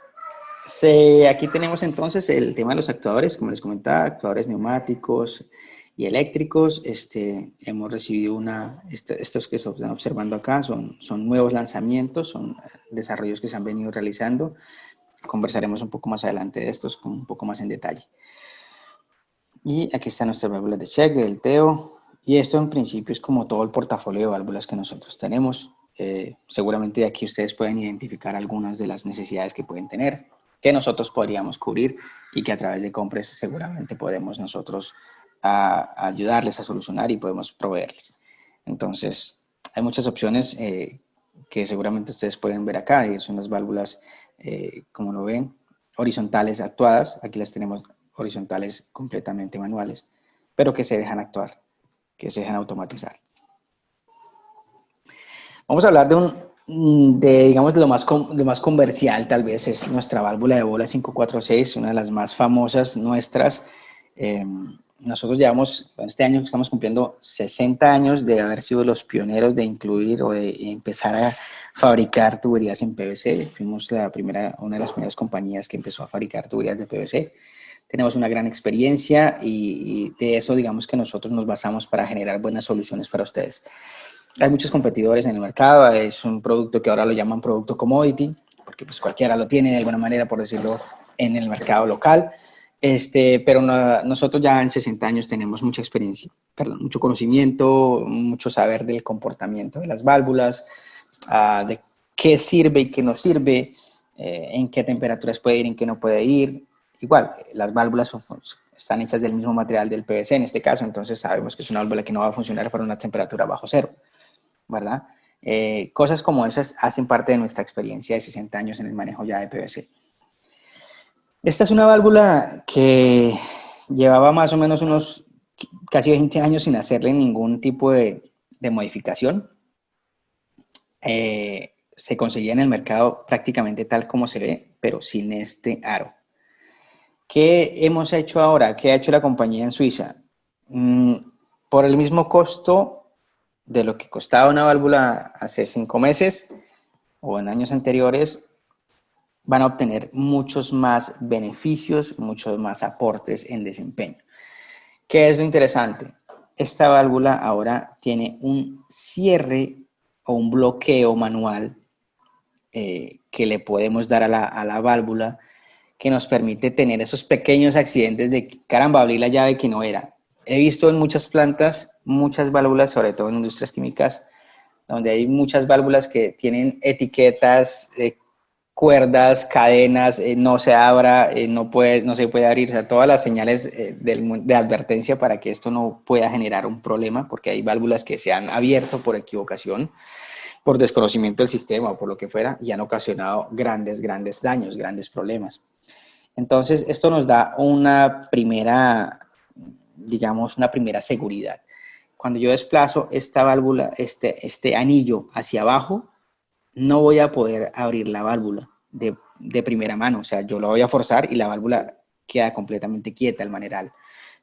Aquí tenemos entonces el tema de los actuadores, como les comentaba, actuadores neumáticos y eléctricos. Hemos recibido estos que se están observando acá son nuevos lanzamientos, son desarrollos que se han venido realizando. Conversaremos un poco más adelante de estos, con un poco más en detalle. Y aquí están nuestras válvulas de check, del TEO. Y esto en principio es como todo el portafolio de válvulas que nosotros tenemos. Seguramente de aquí ustedes pueden identificar algunas de las necesidades que pueden tener, que nosotros podríamos cubrir y que a través de Compres seguramente podemos nosotros ayudarles a solucionar y podemos proveerles. Entonces, hay muchas opciones que seguramente ustedes pueden ver acá. Y son las válvulas, como lo ven, horizontales actuadas. Aquí las tenemos horizontales completamente manuales, pero que se dejan actuar, que se dejan automatizar. Vamos a hablar digamos, de lo más comercial, tal vez, es nuestra válvula de bola 546, una de las más famosas nuestras. Nosotros llevamos, este año estamos cumpliendo 60 años de haber sido los pioneros de incluir o de empezar a fabricar tuberías en PVC. Fuimos una de las primeras compañías que empezó a fabricar tuberías de PVC. Tenemos una gran experiencia y de eso, digamos, que nosotros nos basamos para generar buenas soluciones para ustedes. Hay muchos competidores en el mercado, es un producto que ahora lo llaman producto commodity, porque pues cualquiera lo tiene de alguna manera, por decirlo, en el mercado local. Pero nosotros ya en 60 años tenemos mucha experiencia, mucho conocimiento, mucho saber del comportamiento de las válvulas, de qué sirve y qué no sirve, en qué temperaturas puede ir, en qué no puede ir. Igual, las válvulas están hechas del mismo material del PVC en este caso, entonces sabemos que es una válvula que no va a funcionar para una temperatura bajo cero, ¿verdad? Cosas como esas hacen parte de nuestra experiencia de 60 años en el manejo ya de PVC. Esta es una válvula que llevaba más o menos unos casi 20 años sin hacerle ningún tipo de modificación. Se conseguía en el mercado prácticamente tal como se ve, pero sin este aro. ¿Qué hemos hecho ahora? ¿Qué ha hecho la compañía en Suiza? mm, por el mismo costo de lo que costaba una válvula hace 5 meses o en años anteriores, van a obtener muchos más beneficios, muchos más aportes en desempeño. ¿Qué es lo interesante? Esta válvula ahora tiene un cierre o un bloqueo manual que le podemos dar a la válvula, que nos permite tener esos pequeños accidentes de, caramba, abrí la llave que no era. He visto en muchas plantas, muchas válvulas, sobre todo en industrias químicas, donde hay muchas válvulas que tienen etiquetas, cuerdas, cadenas, no se abra, no se puede abrir, o sea, todas las señales de advertencia para que esto no pueda generar un problema, porque hay válvulas que se han abierto por equivocación, por desconocimiento del sistema o por lo que fuera, y han ocasionado grandes daños, grandes problemas. Entonces, esto nos da una primera, digamos, una primera seguridad. Cuando yo desplazo esta válvula, este anillo hacia abajo, no voy a poder abrir la válvula de primera mano. O sea, yo lo voy a forzar y la válvula queda completamente quieta, el maneral.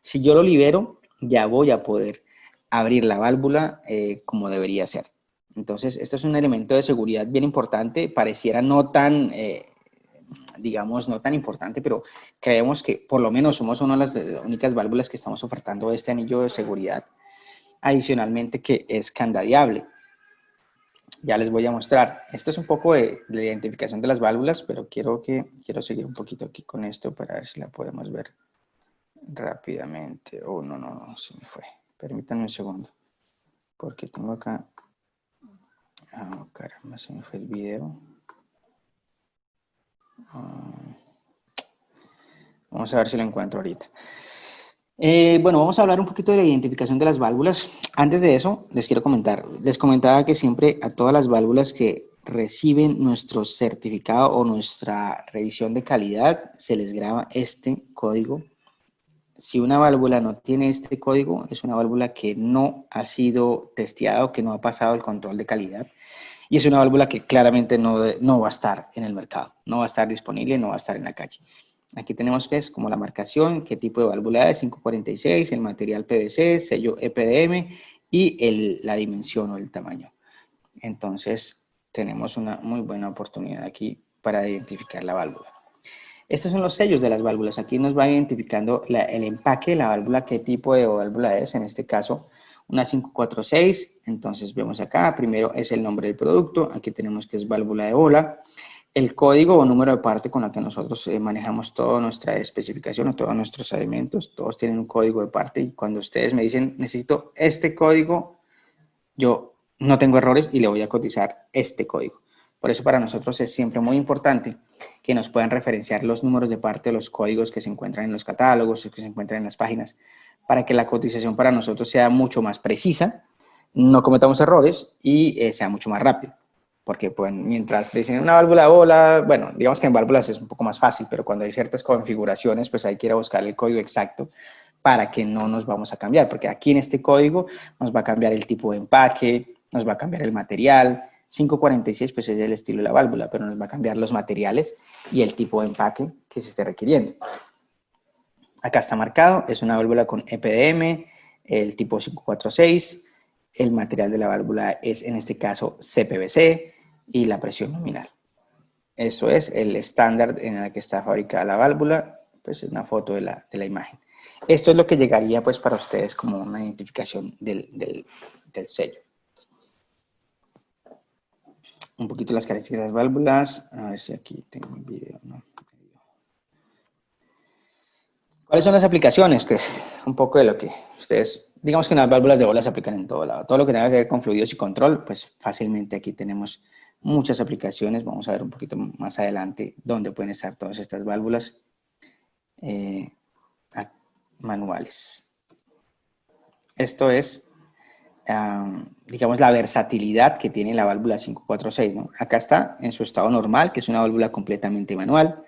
Si yo lo libero, ya voy a poder abrir la válvula como debería ser. Entonces, esto es un elemento de seguridad bien importante. Pareciera no tan, digamos, no tan importante, pero creemos que por lo menos somos una de las únicas válvulas que estamos ofertando este anillo de seguridad. Adicionalmente, que es candadiable. Ya les voy a mostrar. Esto es un poco de la identificación de las válvulas, pero quiero seguir un poquito aquí con esto para ver si la podemos ver rápidamente. Oh, no, se me fue. Permítanme un segundo, porque tengo acá... Oh, caramba, se me fue el video. Vamos a ver si lo encuentro ahorita. Bueno, vamos a hablar un poquito de la identificación de las válvulas. Antes de eso, les quiero comentar, les comentaba que siempre a todas las válvulas que reciben nuestro certificado o nuestra revisión de calidad, se les graba este código. Si una válvula no tiene este código, es una válvula que no ha sido testeada o que no ha pasado el control de calidad. Y es una válvula que claramente no va a estar en el mercado, no va a estar disponible, no va a estar en la calle. Aquí tenemos que es como la marcación, qué tipo de válvula es, 546, el material PVC, sello EPDM y la dimensión o el tamaño. Entonces, tenemos una muy buena oportunidad aquí para identificar la válvula. Estos son los sellos de las válvulas. Aquí nos va identificando el empaque de la válvula, qué tipo de válvula es, en este caso una 546. Entonces vemos acá, primero es el nombre del producto, aquí tenemos que es válvula de bola, el código o número de parte con la que nosotros manejamos toda nuestra especificación o todos nuestros elementos, todos tienen un código de parte y cuando ustedes me dicen necesito este código, yo no tengo errores y le voy a cotizar este código. Por eso para nosotros es siempre muy importante que nos puedan referenciar los números de parte de los códigos que se encuentran en los catálogos, que se encuentran en las páginas, para que la cotización para nosotros sea mucho más precisa, no cometamos errores y sea mucho más rápido. Porque pues, mientras dicen una válvula de bola, bueno, digamos que en válvulas es un poco más fácil, pero cuando hay ciertas configuraciones, pues hay que ir a buscar el código exacto para que no nos vamos a cambiar, porque aquí en este código nos va a cambiar el tipo de empaque, nos va a cambiar el material. 546 pues es el estilo de la válvula, pero nos va a cambiar los materiales y el tipo de empaque que se esté requiriendo. Acá está marcado, es una válvula con EPDM, el tipo 546, el material de la válvula es en este caso CPVC y la presión nominal. Eso es el estándar en el que está fabricada la válvula, pues es una foto de la imagen. Esto es lo que llegaría pues para ustedes como una identificación del sello. Un poquito las características de las válvulas, a ver si aquí tengo un video, ¿no? ¿Cuáles son las aplicaciones? Que es un poco de lo que ustedes, digamos que las válvulas de bola se aplican en todo lado. Todo lo que tenga que ver con fluidos y control, pues fácilmente aquí tenemos muchas aplicaciones. Vamos a ver un poquito más adelante dónde pueden estar todas estas válvulas manuales. Esto es, digamos, la versatilidad que tiene la válvula 546, ¿no? Acá está en su estado normal, que es una válvula completamente manual.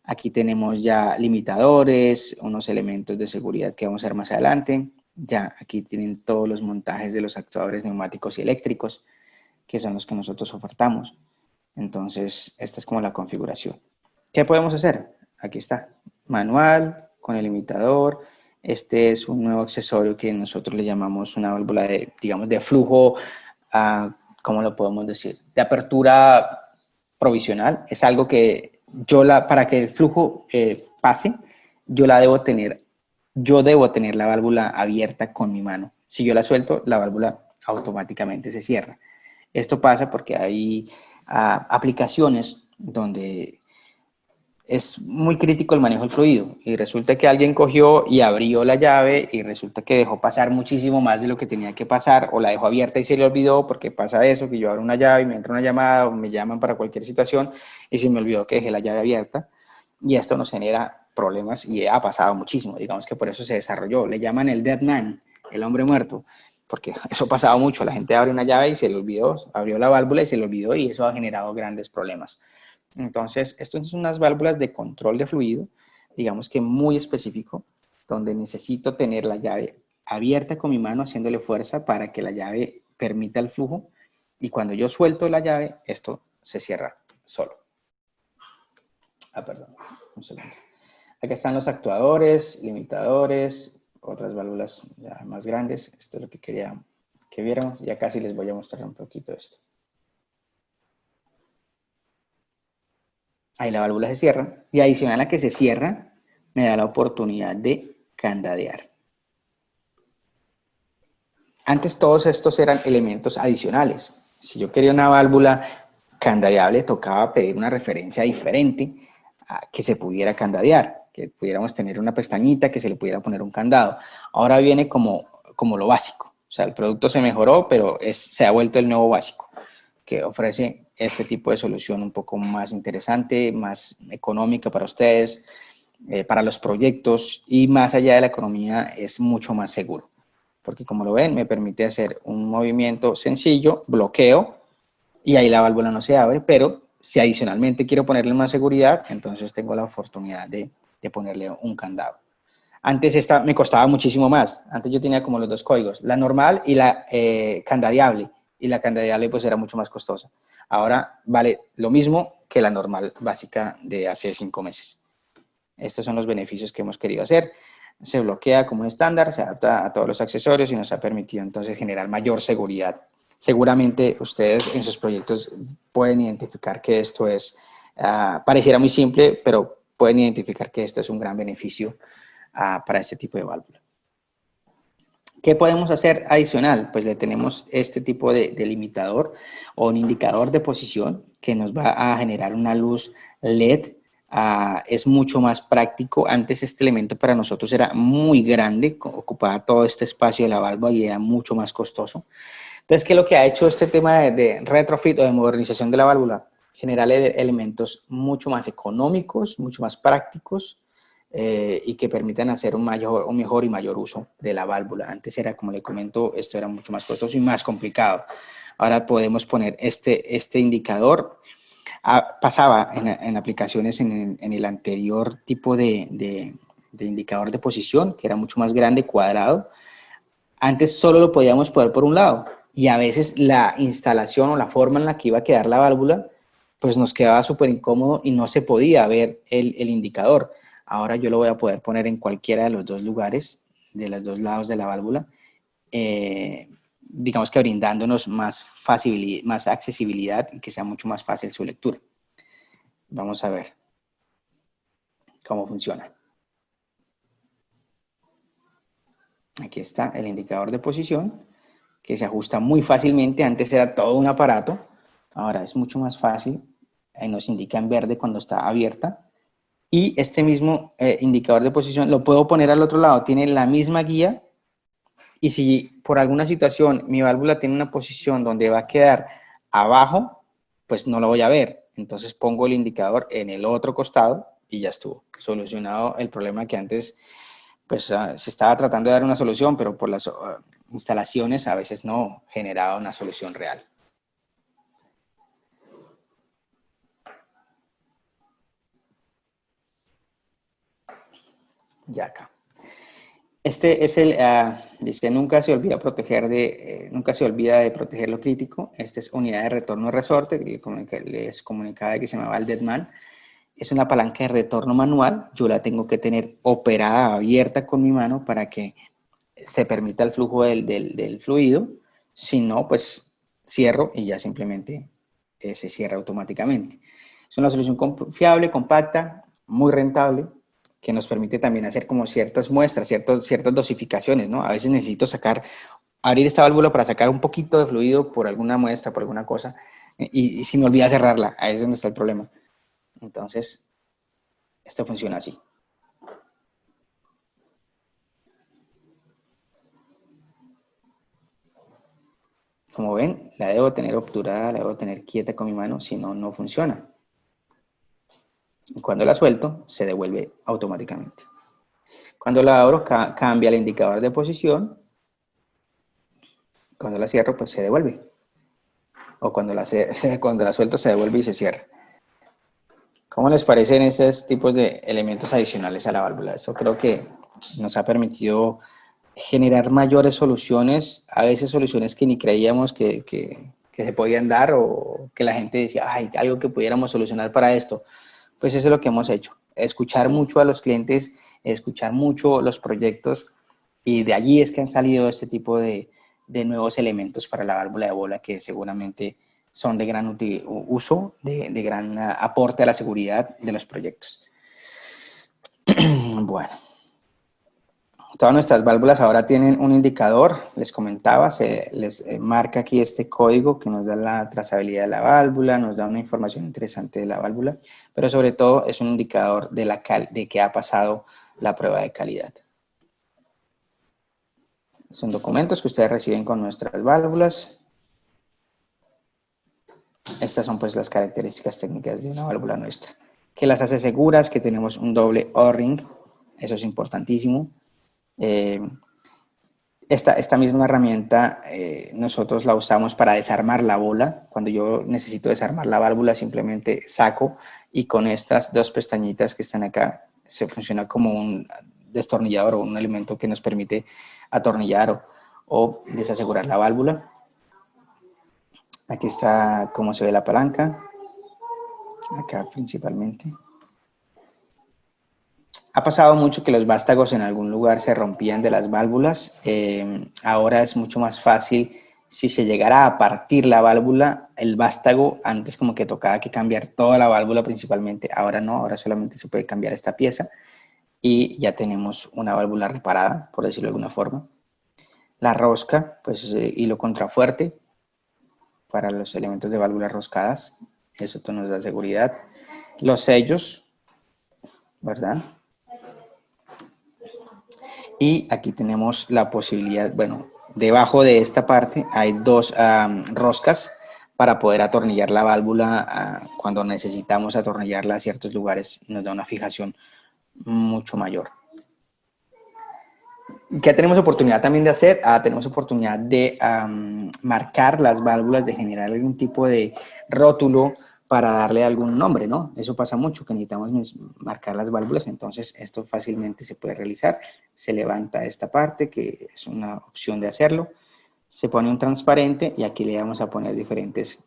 Aquí tenemos ya limitadores, unos elementos de seguridad que vamos a ver más adelante. Ya aquí tienen todos los montajes de los actuadores neumáticos y eléctricos, que son los que nosotros ofertamos. Entonces, esta es como la configuración. ¿Qué podemos hacer? Aquí está, manual, con el limitador, Este es un nuevo accesorio que nosotros le llamamos una válvula de, digamos, de flujo, ¿cómo lo podemos decir? De apertura provisional. Es algo que para que el flujo pase, yo debo tener la válvula abierta con mi mano. Si yo la suelto, la válvula automáticamente se cierra. Esto pasa porque hay aplicaciones donde es muy crítico el manejo del fluido y resulta que alguien cogió y abrió la llave y resulta que dejó pasar muchísimo más de lo que tenía que pasar, o la dejó abierta y se le olvidó, porque pasa eso, que yo abro una llave y me entra una llamada o me llaman para cualquier situación y se me olvidó que dejé la llave abierta, y esto nos genera problemas y ha pasado muchísimo. Digamos que por eso se desarrolló, le llaman el dead man, el hombre muerto, porque eso ha pasado mucho. La gente abre una llave y se le olvidó, abrió la válvula y se le olvidó, y eso ha generado grandes problemas. Entonces, esto son unas válvulas de control de fluido, digamos que muy específico, donde necesito tener la llave abierta con mi mano, haciéndole fuerza para que la llave permita el flujo, y cuando yo suelto la llave, esto se cierra solo. Perdón, un segundo. Aquí están los actuadores, limitadores, otras válvulas ya más grandes. Esto es lo que quería que viéramos. Ya casi les voy a mostrar un poquito esto. Ahí la válvula se cierra, y adicional a que se cierra, me da la oportunidad de candadear. Antes todos estos eran elementos adicionales. Si yo quería una válvula candadeable, tocaba pedir una referencia diferente a que se pudiera candadear, que pudiéramos tener una pestañita que se le pudiera poner un candado. Ahora viene como lo básico. O sea, el producto se mejoró, pero se ha vuelto el nuevo básico, que ofrece este tipo de solución un poco más interesante, más económica para ustedes, para los proyectos, y más allá de la economía es mucho más seguro, porque como lo ven, me permite hacer un movimiento sencillo, bloqueo, y ahí la válvula no se abre, pero si adicionalmente quiero ponerle más seguridad, entonces tengo la oportunidad de ponerle un candado. Antes esta me costaba muchísimo más. Antes yo tenía como los dos códigos, la normal y la candadeable. Y la candadeable pues era mucho más costosa. Ahora vale lo mismo que la normal básica de hace 5 meses. Estos son los beneficios que hemos querido hacer. Se bloquea como un estándar, se adapta a todos los accesorios y nos ha permitido entonces generar mayor seguridad. Seguramente ustedes en sus proyectos pueden identificar que esto es, pareciera muy simple, pero pueden identificar que esto es un gran beneficio para este tipo de válvula. ¿Qué podemos hacer adicional? Pues le tenemos este tipo de limitador o un indicador de posición que nos va a generar una luz LED. Es mucho más práctico. Antes este elemento para nosotros era muy grande, ocupaba todo este espacio de la válvula y era mucho más costoso. Entonces, ¿qué es lo que ha hecho este tema de retrofit o de modernización de la válvula? Generar elementos mucho más económicos, mucho más prácticos, y que permitan hacer un mejor y mayor uso de la válvula. Antes era, como le comento, esto era mucho más costoso y más complicado. Ahora podemos poner este indicador. Pasaba en aplicaciones en el anterior tipo de indicador de posición, que era mucho más grande, cuadrado. Antes solo lo podíamos poner por un lado, y a veces la instalación o la forma en la que iba a quedar la válvula, pues nos quedaba súper incómodo y no se podía ver el indicador. Ahora yo lo voy a poder poner en cualquiera de los dos lugares, de los dos lados de la válvula, digamos que brindándonos más accesibilidad y que sea mucho más fácil su lectura. Vamos a ver cómo funciona. Aquí está el indicador de posición, que se ajusta muy fácilmente. Antes era todo un aparato, ahora es mucho más fácil. Ahí nos indica en verde cuando está abierta. Y este mismo indicador de posición lo puedo poner al otro lado, tiene la misma guía, y si por alguna situación mi válvula tiene una posición donde va a quedar abajo, pues no lo voy a ver. Entonces pongo el indicador en el otro costado y ya estuvo solucionado el problema que antes pues se estaba tratando de dar una solución, pero por las instalaciones a veces no generaba una solución real. Ya acá. Este es dice, nunca se olvida de proteger lo crítico. Esta es unidad de retorno de resorte, que les comunicaba que se llamaba el Deadman. es una palanca de retorno manual, yo la tengo que tener operada, abierta con mi mano para que se permita el flujo del fluido. Si no, pues cierro y ya simplemente se cierra automáticamente. Es una solución confiable, compacta, muy rentable, que nos permite también hacer como ciertas muestras, ciertas dosificaciones, ¿no? A veces necesito abrir esta válvula para sacar un poquito de fluido por alguna muestra, por alguna cosa, y si me olvida cerrarla, ahí es donde está el problema. Entonces, esto funciona así. Como ven, la debo tener obturada, la debo tener quieta con mi mano, si no, no funciona. Y cuando la suelto, se devuelve automáticamente. Cuando la abro, cambia el indicador de posición. Cuando la cierro, pues se devuelve. O cuando cuando la suelto, se devuelve y se cierra. ¿Cómo les parecen esos tipos de elementos adicionales a la válvula? Eso creo que nos ha permitido generar mayores soluciones, a veces soluciones que ni creíamos que se podían dar, o que la gente decía, ay, algo que pudiéramos solucionar para esto. Pues eso es lo que hemos hecho, escuchar mucho a los clientes, escuchar mucho los proyectos, y de allí es que han salido este tipo de nuevos elementos para la válvula de bola, que seguramente son de gran uso, de gran aporte a la seguridad de los proyectos. Bueno, todas nuestras válvulas ahora tienen un indicador, les comentaba, se les marca aquí este código que nos da la trazabilidad de la válvula, nos da una información interesante de la válvula, pero sobre todo es un indicador de que ha pasado la prueba de calidad. Son documentos que ustedes reciben con nuestras válvulas. Estas son pues las características técnicas de una válvula nuestra, que las hace seguras, que tenemos un doble O-ring, eso es importantísimo. Esta misma herramienta nosotros la usamos para desarmar la bola. Cuando yo necesito desarmar la válvula, simplemente saco, y con estas dos pestañitas que están acá se funciona como un destornillador, o un elemento que nos permite atornillar o desasegurar la válvula. Aquí está cómo se ve la palanca, acá principalmente. Ha pasado mucho que los vástagos en algún lugar se rompían de las válvulas. Ahora es mucho más fácil. Si se llegara a partir la válvula, el vástago, antes como que tocaba que cambiar toda la válvula principalmente. Ahora no, ahora solamente se puede cambiar esta pieza y ya tenemos una válvula reparada, por decirlo de alguna forma. La rosca, pues hilo contrafuerte para los elementos de válvulas roscadas. Eso nos da seguridad. Los sellos, ¿verdad? Y aquí tenemos la posibilidad, bueno, debajo de esta parte hay dos roscas para poder atornillar la válvula cuando necesitamos atornillarla a ciertos lugares, y nos da una fijación mucho mayor. ¿Qué tenemos oportunidad también de hacer? Tenemos oportunidad de marcar las válvulas, de generar algún tipo de rótulo para darle algún nombre, ¿no? Eso pasa mucho, que necesitamos marcar las válvulas, entonces esto fácilmente se puede realizar. Se levanta esta parte, que es una opción de hacerlo, se pone un transparente y aquí le vamos a poner diferentes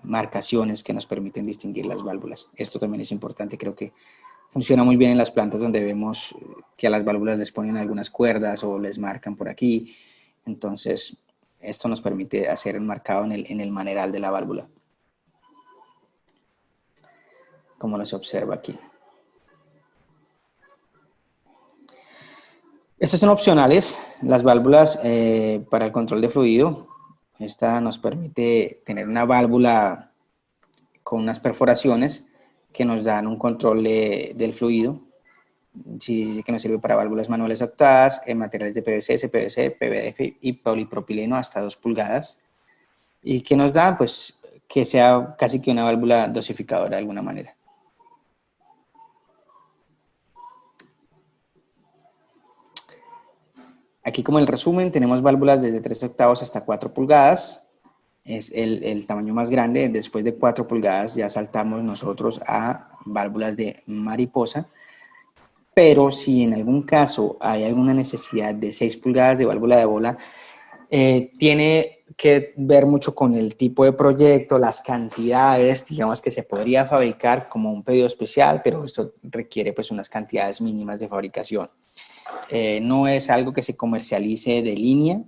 marcaciones que nos permiten distinguir las válvulas. Esto también es importante, creo que funciona muy bien en las plantas donde vemos que a las válvulas les ponen algunas cuerdas o les marcan por aquí. Entonces, esto nos permite hacer un marcado en el maneral de la válvula, como se observa aquí. Estas son opcionales, las válvulas para el control de fluido. Esta nos permite tener una válvula con unas perforaciones que nos dan un control del fluido. Sí, que nos sirve para válvulas manuales actuadas en materiales de PVC, CPVC, PVDF y polipropileno hasta 2 pulgadas, y que nos da pues que sea casi que una válvula dosificadora de alguna manera. Aquí, como el resumen, tenemos válvulas desde 3/8 hasta 4 pulgadas. Es el tamaño más grande. Después de 4 pulgadas ya saltamos nosotros a válvulas de mariposa. Pero si en algún caso hay alguna necesidad de 6 pulgadas de válvula de bola, tiene que ver mucho con el tipo de proyecto, las cantidades, digamos que se podría fabricar como un pedido especial, pero esto requiere pues unas cantidades mínimas de fabricación. No es algo que se comercialice de línea,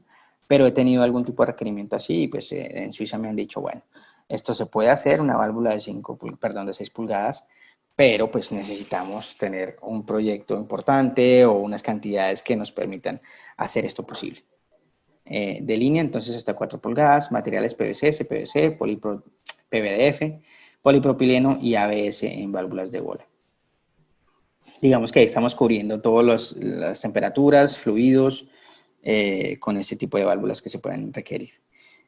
pero he tenido algún tipo de requerimiento así y pues en Suiza me han dicho, bueno, esto se puede hacer, una válvula de 6 pulgadas, pero pues necesitamos tener un proyecto importante o unas cantidades que nos permitan hacer esto posible. De línea, entonces hasta 4 pulgadas, materiales PVC, CPVC, PVDF, polipropileno y ABS en válvulas de bola. Digamos que ahí estamos cubriendo todas las temperaturas, fluidos, con este tipo de válvulas que se pueden requerir.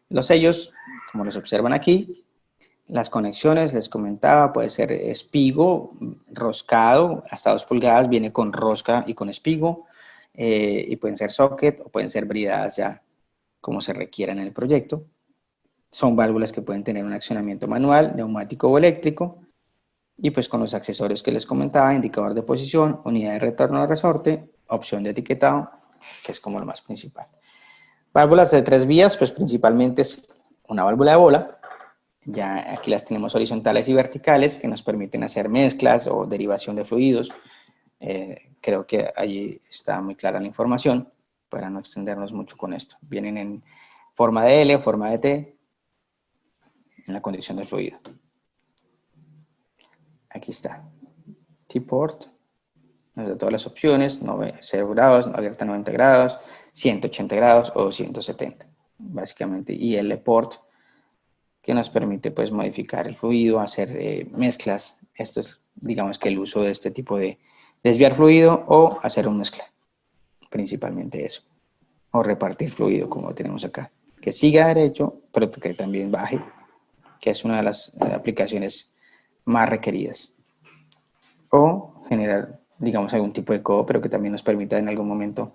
Los sellos, como los observan aquí, las conexiones, les comentaba, puede ser espigo, roscado, hasta 2 pulgadas, viene con rosca y con espigo, y pueden ser socket o pueden ser bridadas ya como se requiera en el proyecto. Son válvulas que pueden tener un accionamiento manual, neumático o eléctrico, y pues con los accesorios que les comentaba, indicador de posición, unidad de retorno de resorte, opción de etiquetado, que es como lo más principal. Válvulas de 3 vías, pues principalmente es una válvula de bola, ya aquí las tenemos horizontales y verticales que nos permiten hacer mezclas o derivación de fluidos. Creo que allí está muy clara la información para no extendernos mucho con esto. Vienen en forma de L, forma de T, en la conducción del fluido. Aquí está. T-port, nos da todas las opciones, 0 grados, abierta 90 grados, 180 grados o 270, básicamente. Y L-port, que nos permite pues modificar el fluido, hacer mezclas. Esto es, digamos que el uso de este tipo de desviar fluido o hacer un mezcla, principalmente eso. O repartir fluido, como tenemos acá. Que siga derecho, pero que también baje, que es una de las aplicaciones más requeridas. O generar, digamos, algún tipo de codo, pero que también nos permita en algún momento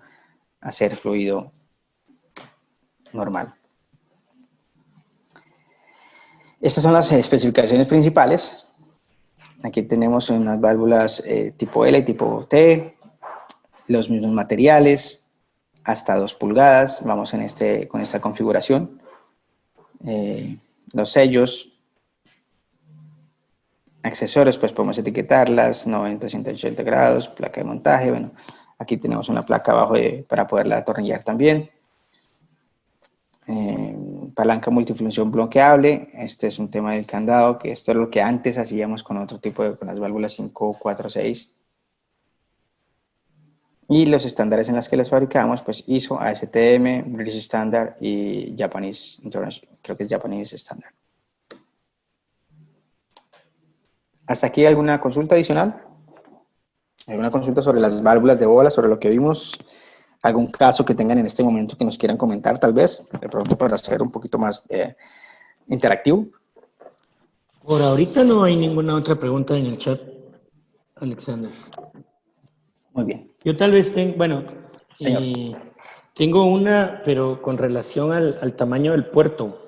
hacer fluido normal. Estas son las especificaciones principales. Aquí tenemos unas válvulas tipo L y tipo T, los mismos materiales, hasta 2 pulgadas, vamos con esta configuración. Los sellos, accesorios, pues podemos etiquetarlas, 90, 180 grados, placa de montaje, bueno, aquí tenemos una placa abajo para poderla atornillar también. Palanca multifunción bloqueable, este es un tema del candado, que esto es lo que antes hacíamos con otro tipo con las válvulas 546. Y los estándares en los que les fabricamos, pues ISO, ASTM, British Standard y Japanese International, creo que es Japanese Standard. ¿Hasta aquí alguna consulta adicional? ¿Alguna consulta sobre las válvulas de bola, sobre lo que vimos? ¿Algún caso que tengan en este momento que nos quieran comentar, tal vez? De pronto para hacer un poquito más interactivo. Por ahorita no hay ninguna otra pregunta en el chat, Alexander. Muy bien. Yo tal vez Señor. Tengo una, pero con relación al tamaño del puerto.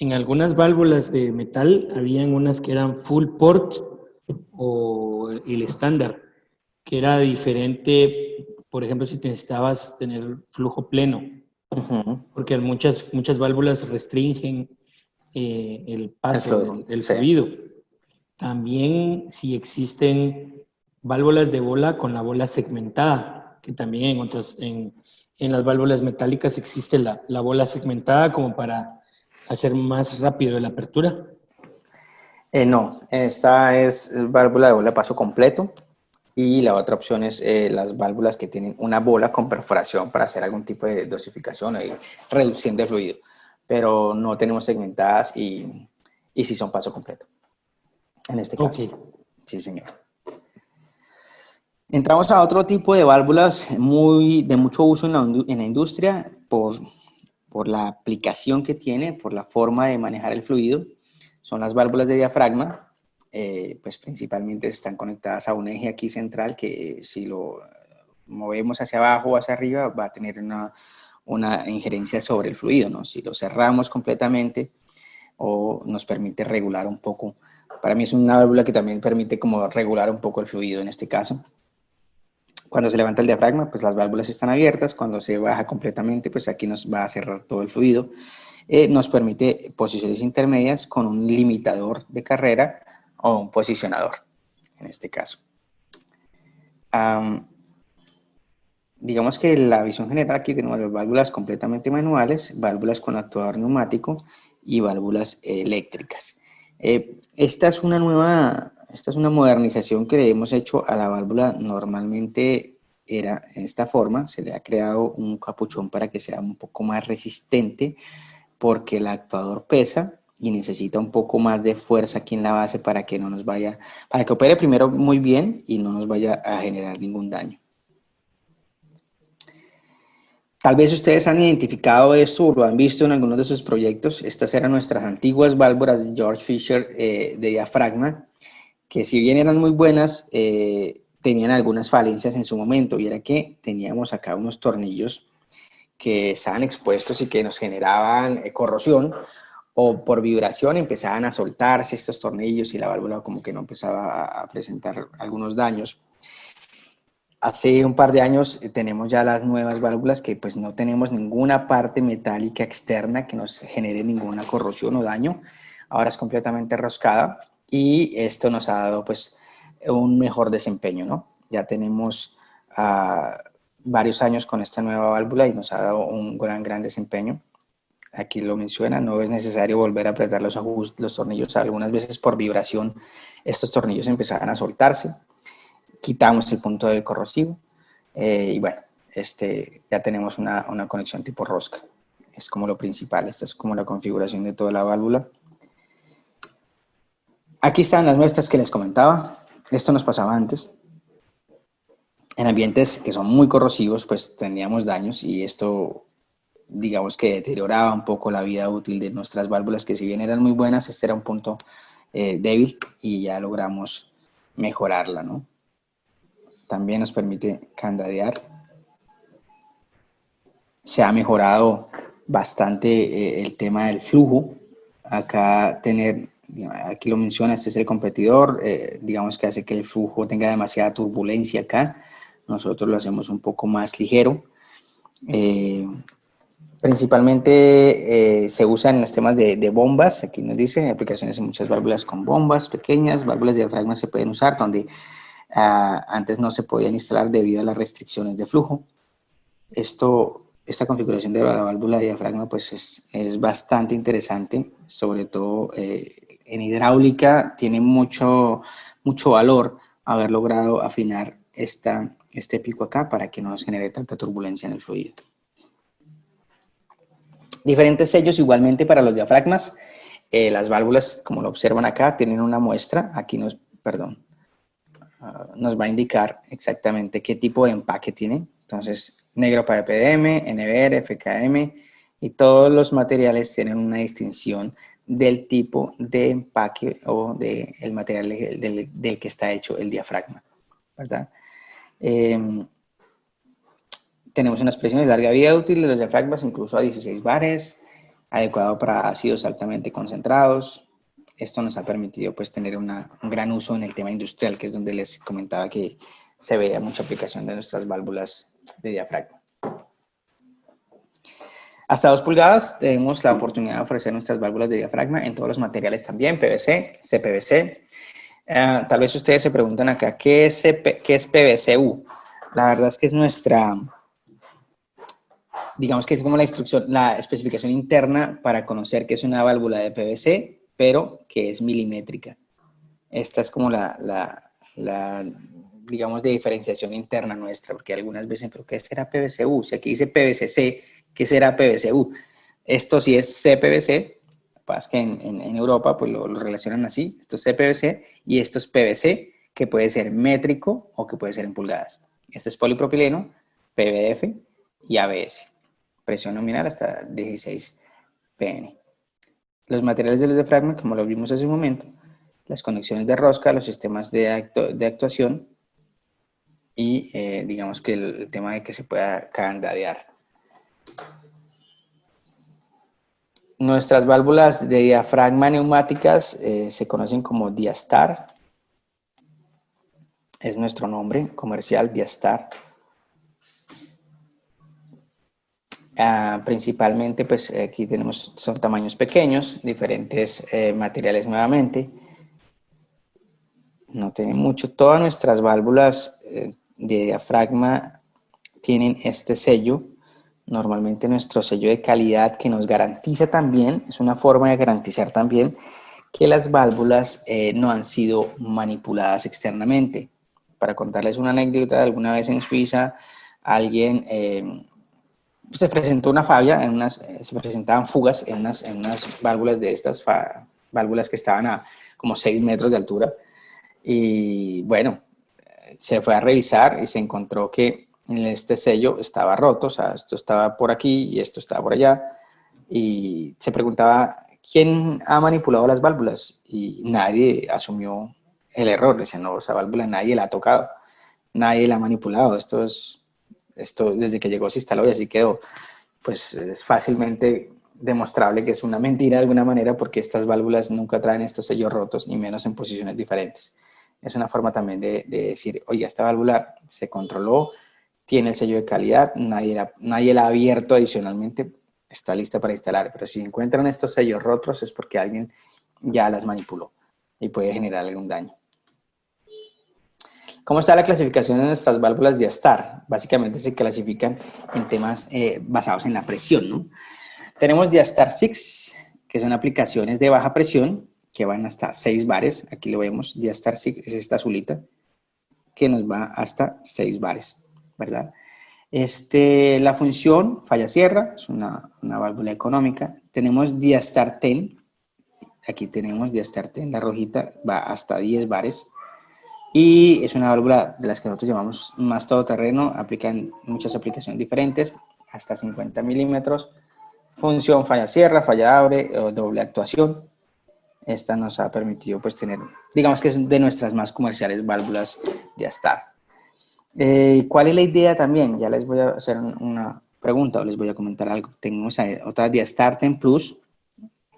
En algunas válvulas de metal habían unas que eran full port o el estándar, que era diferente, por ejemplo, si necesitabas tener flujo pleno, porque muchas válvulas restringen el paso del fluido. También si existen válvulas de bola con la bola segmentada, que también en las válvulas metálicas existe la bola segmentada como para hacer más rápido la apertura. No, esta es válvula de bola de paso completo y la otra opción es las válvulas que tienen una bola con perforación para hacer algún tipo de dosificación y reducción de fluido, pero no tenemos segmentadas y sí son paso completo en este caso. Okay. Sí, señor. Entramos a otro tipo de válvulas de mucho uso en la industria por la aplicación que tiene, por la forma de manejar el fluido. Son las válvulas de diafragma, pues principalmente están conectadas a un eje aquí central que si lo movemos hacia abajo o hacia arriba va a tener una injerencia sobre el fluido, ¿no? Si lo cerramos completamente o nos permite regular un poco. Para mí es una válvula que también permite como regular un poco el fluido en este caso. Cuando se levanta el diafragma, pues las válvulas están abiertas. Cuando se baja completamente, pues aquí nos va a cerrar todo el fluido. nos permite posiciones intermedias con un limitador de carrera o un posicionador, en este caso. Digamos que la visión general aquí tenemos las válvulas completamente manuales, válvulas con actuador neumático y válvulas eléctricas. Esta es una modernización que le hemos hecho a la válvula. Normalmente era en esta forma, se le ha creado un capuchón para que sea un poco más resistente, porque el actuador pesa y necesita un poco más de fuerza aquí en la base para que no nos vaya, para que opere primero muy bien y no nos vaya a generar ningún daño. Tal vez ustedes han identificado esto o lo han visto en algunos de sus proyectos. Estas eran nuestras antiguas válvulas Georg Fischer de diafragma, que si bien eran muy buenas, tenían algunas falencias en su momento, y era que teníamos acá unos tornillos que estaban expuestos y que nos generaban corrosión, o por vibración empezaban a soltarse estos tornillos y la válvula como que no empezaba a presentar algunos daños. Hace un par de años tenemos ya las nuevas válvulas que pues no tenemos ninguna parte metálica externa que nos genere ninguna corrosión o daño. Ahora es completamente roscada y esto nos ha dado pues un mejor desempeño, ¿no? Ya tenemos varios años con esta nueva válvula y nos ha dado un gran desempeño. Aquí lo menciona, no es necesario volver a apretar los tornillos. Algunas veces por vibración estos tornillos empezaban a soltarse. Quitamos el punto del corrosivo y bueno, ya tenemos una conexión tipo rosca. Es como lo principal. Esta es como la configuración de toda la válvula. Aquí están las muestras que les comentaba. Esto nos pasaba antes. En ambientes que son muy corrosivos, pues teníamos daños, y esto, digamos que deterioraba un poco la vida útil de nuestras válvulas, que si bien eran muy buenas, este era un punto débil, y ya logramos mejorarla, ¿no? También nos permite candadear. Se ha mejorado bastante el tema del flujo. Acá aquí lo menciona, este es el competidor, digamos que hace que el flujo tenga demasiada turbulencia acá. Nosotros lo hacemos un poco más ligero. Principalmente se usa en los temas de bombas. Aquí nos dice aplicaciones en muchas válvulas con bombas pequeñas. Válvulas de diafragma se pueden usar donde antes no se podían instalar debido a las restricciones de flujo. Esta configuración de la válvula de diafragma pues es bastante interesante, sobre todo en hidráulica. Tiene mucho valor haber logrado afinar este pico acá para que no nos genere tanta turbulencia en el fluido. Diferentes sellos igualmente para los diafragmas. Las válvulas, como lo observan acá, tienen una muestra. Aquí nos va a indicar exactamente qué tipo de empaque tiene. Entonces, negro para EPDM, NBR, FKM, y todos los materiales tienen una distinción del tipo de empaque o del material del que está hecho el diafragma, ¿verdad? Tenemos unas presiones de larga vida útil de los diafragmas, incluso a 16 bares, adecuado para ácidos altamente concentrados. Esto nos ha permitido pues tener un gran uso en el tema industrial, que es donde les comentaba que se veía mucha aplicación de nuestras válvulas de diafragma. Hasta 2 pulgadas tenemos la oportunidad de ofrecer nuestras válvulas de diafragma en todos los materiales también, PVC, CPVC. Tal vez ustedes se preguntan acá, ¿qué es PVC-U? La verdad es que es digamos que es como la especificación interna para conocer que es una válvula de PVC, pero que es milimétrica. Esta es como digamos, de diferenciación interna nuestra, porque algunas veces, ¿pero qué será PVC-U? Si aquí dice PVC-C, ¿qué será PVC-U? Esto sí es CPVC, pasa que en Europa pues lo relacionan así. Esto es CPVC y esto es PVC, que puede ser métrico o que puede ser en pulgadas. Este es polipropileno, PVDF y ABS. Presión nominal hasta 16 pn. Los materiales de los diafragmas, como lo vimos hace un momento, las conexiones de rosca, los sistemas de actuación y digamos que el tema de que se pueda candadear. Nuestras válvulas de diafragma neumáticas se conocen como Diastar. Es nuestro nombre comercial, Diastar. Principalmente, pues aquí tenemos, son tamaños pequeños, diferentes materiales nuevamente. No tiene mucho. Todas nuestras válvulas de diafragma tienen este sello. Normalmente nuestro sello de calidad que nos garantiza también, es una forma de garantizar también que las válvulas no han sido manipuladas externamente. Para contarles una anécdota, alguna vez en Suiza alguien se presentó una falla, se presentaban fugas en unas válvulas de estas, válvulas que estaban a como 6 metros de altura. Y bueno, se fue a revisar y se encontró que este sello estaba roto, o sea, esto estaba por aquí y esto estaba por allá. Y se preguntaba, ¿quién ha manipulado las válvulas? Y nadie asumió el error. Decían, no, esa válvula nadie la ha tocado, nadie la ha manipulado. Esto desde que llegó se instaló y así quedó. Pues es fácilmente demostrable que es una mentira de alguna manera porque estas válvulas nunca traen estos sellos rotos, ni menos en posiciones diferentes. Es una forma también de decir, oiga, esta válvula se controló, tiene el sello de calidad, nadie la ha abierto adicionalmente, está lista para instalar. Pero si encuentran estos sellos rotos es porque alguien ya las manipuló y puede generar algún daño. ¿Cómo está la clasificación de nuestras válvulas Diastar? Básicamente se clasifican en temas basados en la presión, ¿no? Tenemos Diastar 6, que son aplicaciones de baja presión, que van hasta 6 bares. Aquí lo vemos, Diastar 6 es esta azulita, que nos va hasta 6 bares, ¿verdad? La función falla cierra, es una válvula económica. Tenemos Diastar 10, aquí tenemos Diastar 10, la rojita, va hasta 10 bares. Y es una válvula de las que nosotros llamamos más todoterreno, aplican muchas aplicaciones diferentes, hasta 50 milímetros. Función falla cierra, falla abre o doble actuación. Esta nos ha permitido pues tener, digamos que es de nuestras más comerciales válvulas Diastar. ¿Cuál es la idea también? Ya les voy a hacer una pregunta o les voy a comentar algo. Tenemos otra Diastar 10 Plus.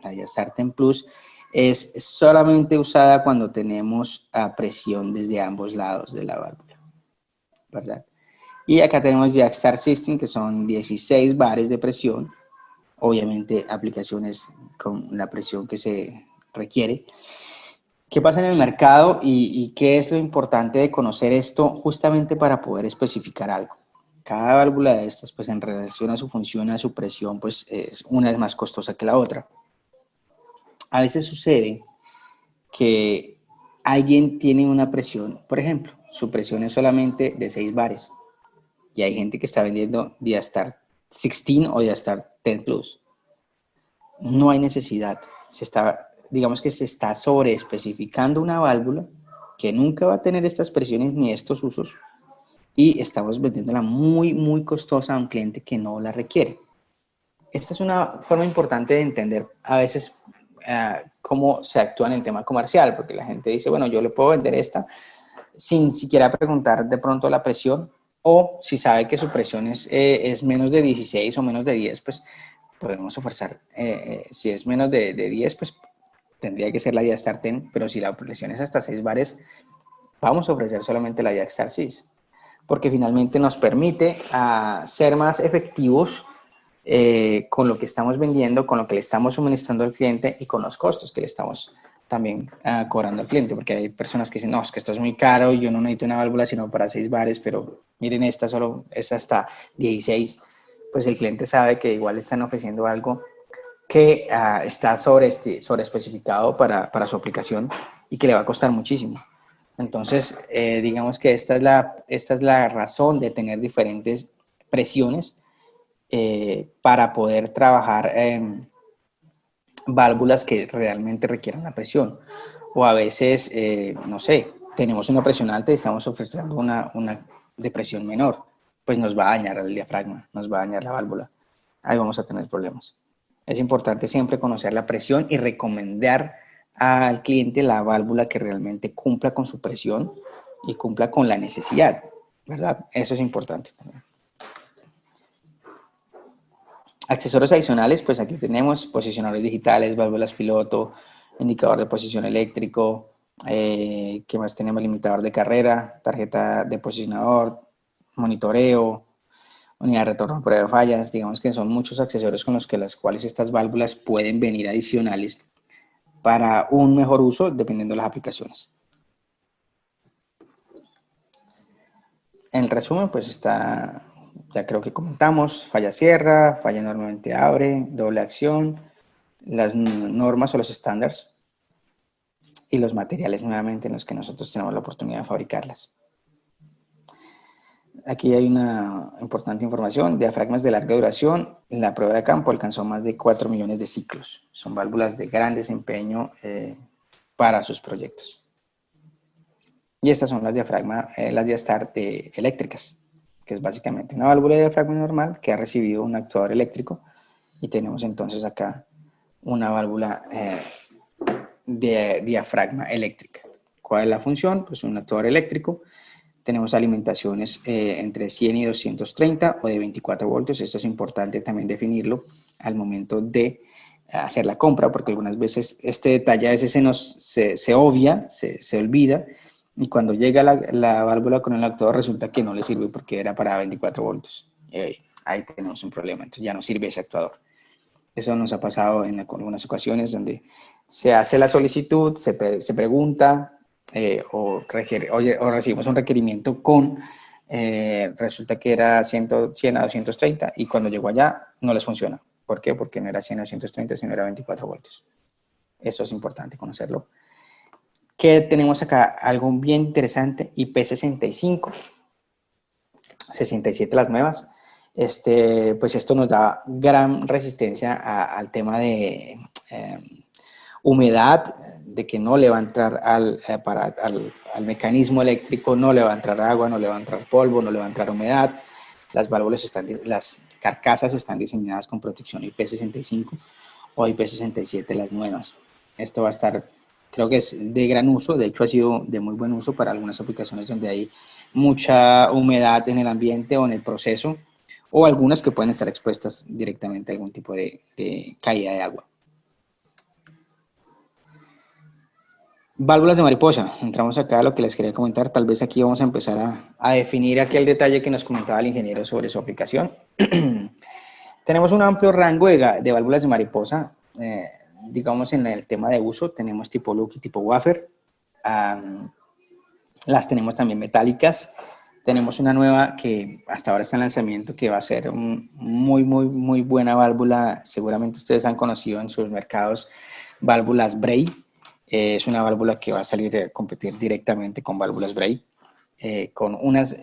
La Diastar 10 Plus es solamente usada cuando tenemos presión desde ambos lados de la válvula, ¿verdad? Y acá tenemos Diastar System, que son 16 bares de presión, obviamente aplicaciones con la presión que se requiere. ¿Qué pasa en el mercado y qué es lo importante de conocer esto justamente para poder especificar algo? Cada válvula de estas, pues en relación a su función, a su presión, pues una es más costosa que la otra. A veces sucede que alguien tiene una presión, por ejemplo, su presión es solamente de 6 bares y hay gente que está vendiendo Diastar 16 o Diastar 10 Plus. No hay necesidad, digamos que se está sobreespecificando una válvula que nunca va a tener estas presiones ni estos usos y estamos vendiéndola muy, muy costosa a un cliente que no la requiere. Esta es una forma importante de entender a veces cómo se actúa en el tema comercial, porque la gente dice, bueno, yo le puedo vender esta sin siquiera preguntar de pronto la presión, o si sabe que su presión es menos de 16 o menos de 10, pues podemos ofrecer, si es menos de 10, pues tendría que ser la Diastar 10, pero si la presión es hasta 6 bares, vamos a ofrecer solamente la Diastar 6, porque finalmente nos permite ser más efectivos con lo que estamos vendiendo, con lo que le estamos suministrando al cliente y con los costos que le estamos también cobrando al cliente, porque hay personas que dicen, no, es que esto es muy caro, yo no necesito una válvula sino para 6 bares, pero miren, esta solo es hasta 16, pues el cliente sabe que igual están ofreciendo algo que está sobre especificado para su aplicación y que le va a costar muchísimo. Entonces, digamos que esta es la razón de tener diferentes presiones para poder trabajar válvulas que realmente requieran la presión. O a veces, no sé, tenemos una presión alta y estamos ofreciendo una de presión menor, pues nos va a dañar el diafragma, nos va a dañar la válvula. Ahí vamos a tener problemas. Es importante siempre conocer la presión y recomendar al cliente la válvula que realmente cumpla con su presión y cumpla con la necesidad, ¿verdad? Eso es importante también. Accesorios adicionales, pues aquí tenemos posicionadores digitales, válvulas piloto, indicador de posición eléctrico, ¿qué más tenemos? Limitador de carrera, tarjeta de posicionador, monitoreo, unidad de retorno a prueba de fallas. Digamos que son muchos accesorios con los que las cuales estas válvulas pueden venir adicionales para un mejor uso dependiendo de las aplicaciones. En resumen, pues está, ya creo que comentamos, falla cierra, falla normalmente abre, doble acción, las normas o los estándares y los materiales nuevamente en los que nosotros tenemos la oportunidad de fabricarlas. Aquí hay una importante información: diafragmas de larga duración. La prueba de campo alcanzó más de 4 millones de ciclos. Son válvulas de gran desempeño para sus proyectos. Y estas son las las Diastart eléctricas, que es básicamente una válvula de diafragma normal que ha recibido un actuador eléctrico, y tenemos entonces acá una válvula de diafragma eléctrica. ¿Cuál es la función? Pues un actuador eléctrico. Tenemos alimentaciones entre 100 y 230 o de 24 voltios. Esto es importante también definirlo al momento de hacer la compra, porque algunas veces este detalle a veces se obvia, se olvida, y cuando llega la válvula con el actuador resulta que no le sirve porque era para 24 voltios. Ahí tenemos un problema, entonces ya no sirve ese actuador. Eso nos ha pasado en algunas ocasiones donde se hace la solicitud, se pregunta o recibimos un requerimiento con, resulta que era 100 a 230 y cuando llegó allá no les funciona. ¿Por qué? Porque no era 100 a 230, sino era 24 voltios. Eso es importante conocerlo. ¿Qué tenemos acá? Algo bien interesante: IP65, 67 las nuevas. Pues esto nos da gran resistencia al tema de humedad, de que no le va a entrar al mecanismo eléctrico, no le va a entrar agua, no le va a entrar polvo, no le va a entrar humedad. Las carcasas están diseñadas con protección IP65 o IP67 las nuevas. Esto va a estar, creo que es de gran uso, de hecho ha sido de muy buen uso para algunas aplicaciones donde hay mucha humedad en el ambiente o en el proceso, o algunas que pueden estar expuestas directamente a algún tipo de caída de agua. Válvulas de mariposa. Entramos acá a lo que les quería comentar. Tal vez aquí vamos a empezar a definir aquel detalle que nos comentaba el ingeniero sobre su aplicación. Tenemos un amplio rango de válvulas de mariposa. Digamos, en el tema de uso tenemos tipo Look y tipo Wafer. Las tenemos también metálicas. Tenemos una nueva que hasta ahora está en lanzamiento, que va a ser muy buena válvula. Seguramente ustedes han conocido en sus mercados válvulas Bray. Es una válvula que va a salir a competir directamente con válvulas Bray, con unas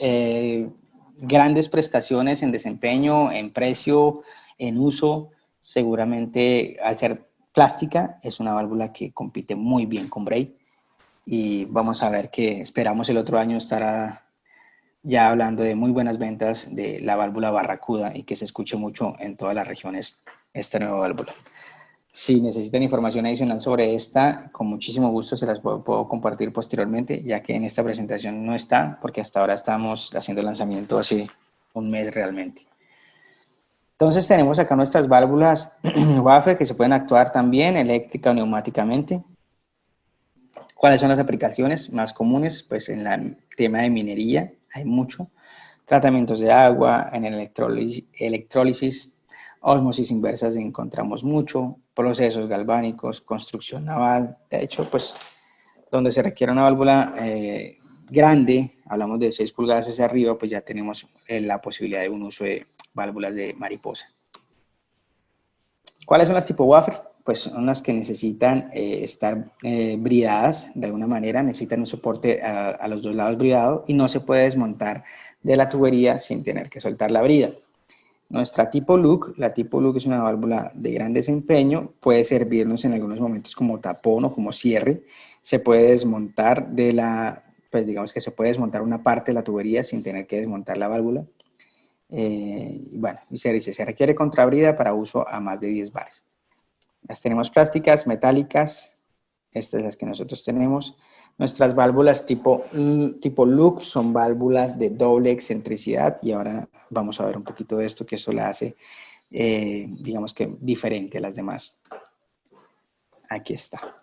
grandes prestaciones en desempeño, en precio, en uso. Seguramente al ser plástica es una válvula que compite muy bien con Bray, y vamos a ver que esperamos el otro año estará ya hablando de muy buenas ventas de la válvula Barracuda y que se escuche mucho en todas las regiones esta nueva válvula. Si necesitan información adicional sobre esta, con muchísimo gusto se las puedo compartir posteriormente, ya que en esta presentación no está, porque hasta ahora estamos haciendo el lanzamiento hace un mes realmente. Entonces tenemos acá nuestras válvulas WAFE que se pueden actuar también eléctrica o neumáticamente. ¿Cuáles son las aplicaciones más comunes? Pues en el tema de minería hay mucho. Tratamientos de agua, en el electrólisis, ósmosis inversas encontramos mucho, procesos galvánicos, construcción naval. De hecho, pues donde se requiere una válvula grande, hablamos de 6 pulgadas hacia arriba, pues ya tenemos la posibilidad de un uso de válvulas de mariposa. ¿Cuáles son las tipo wafer? Pues son las que necesitan estar bridadas de alguna manera, necesitan un soporte a los dos lados bridado y no se puede desmontar de la tubería sin tener que soltar la brida. Nuestra tipo Look, la tipo Look es una válvula de gran desempeño, puede servirnos en algunos momentos como tapón o como cierre. Se puede desmontar pues digamos que se puede desmontar una parte de la tubería sin tener que desmontar la válvula. Bueno, y se dice, se requiere contrabrida para uso a más de 10 bares. Las tenemos plásticas, metálicas, estas las que nosotros tenemos. Nuestras válvulas tipo Look son válvulas de doble excentricidad, y ahora vamos a ver un poquito de esto, que eso la hace, digamos que diferente a las demás. Aquí está.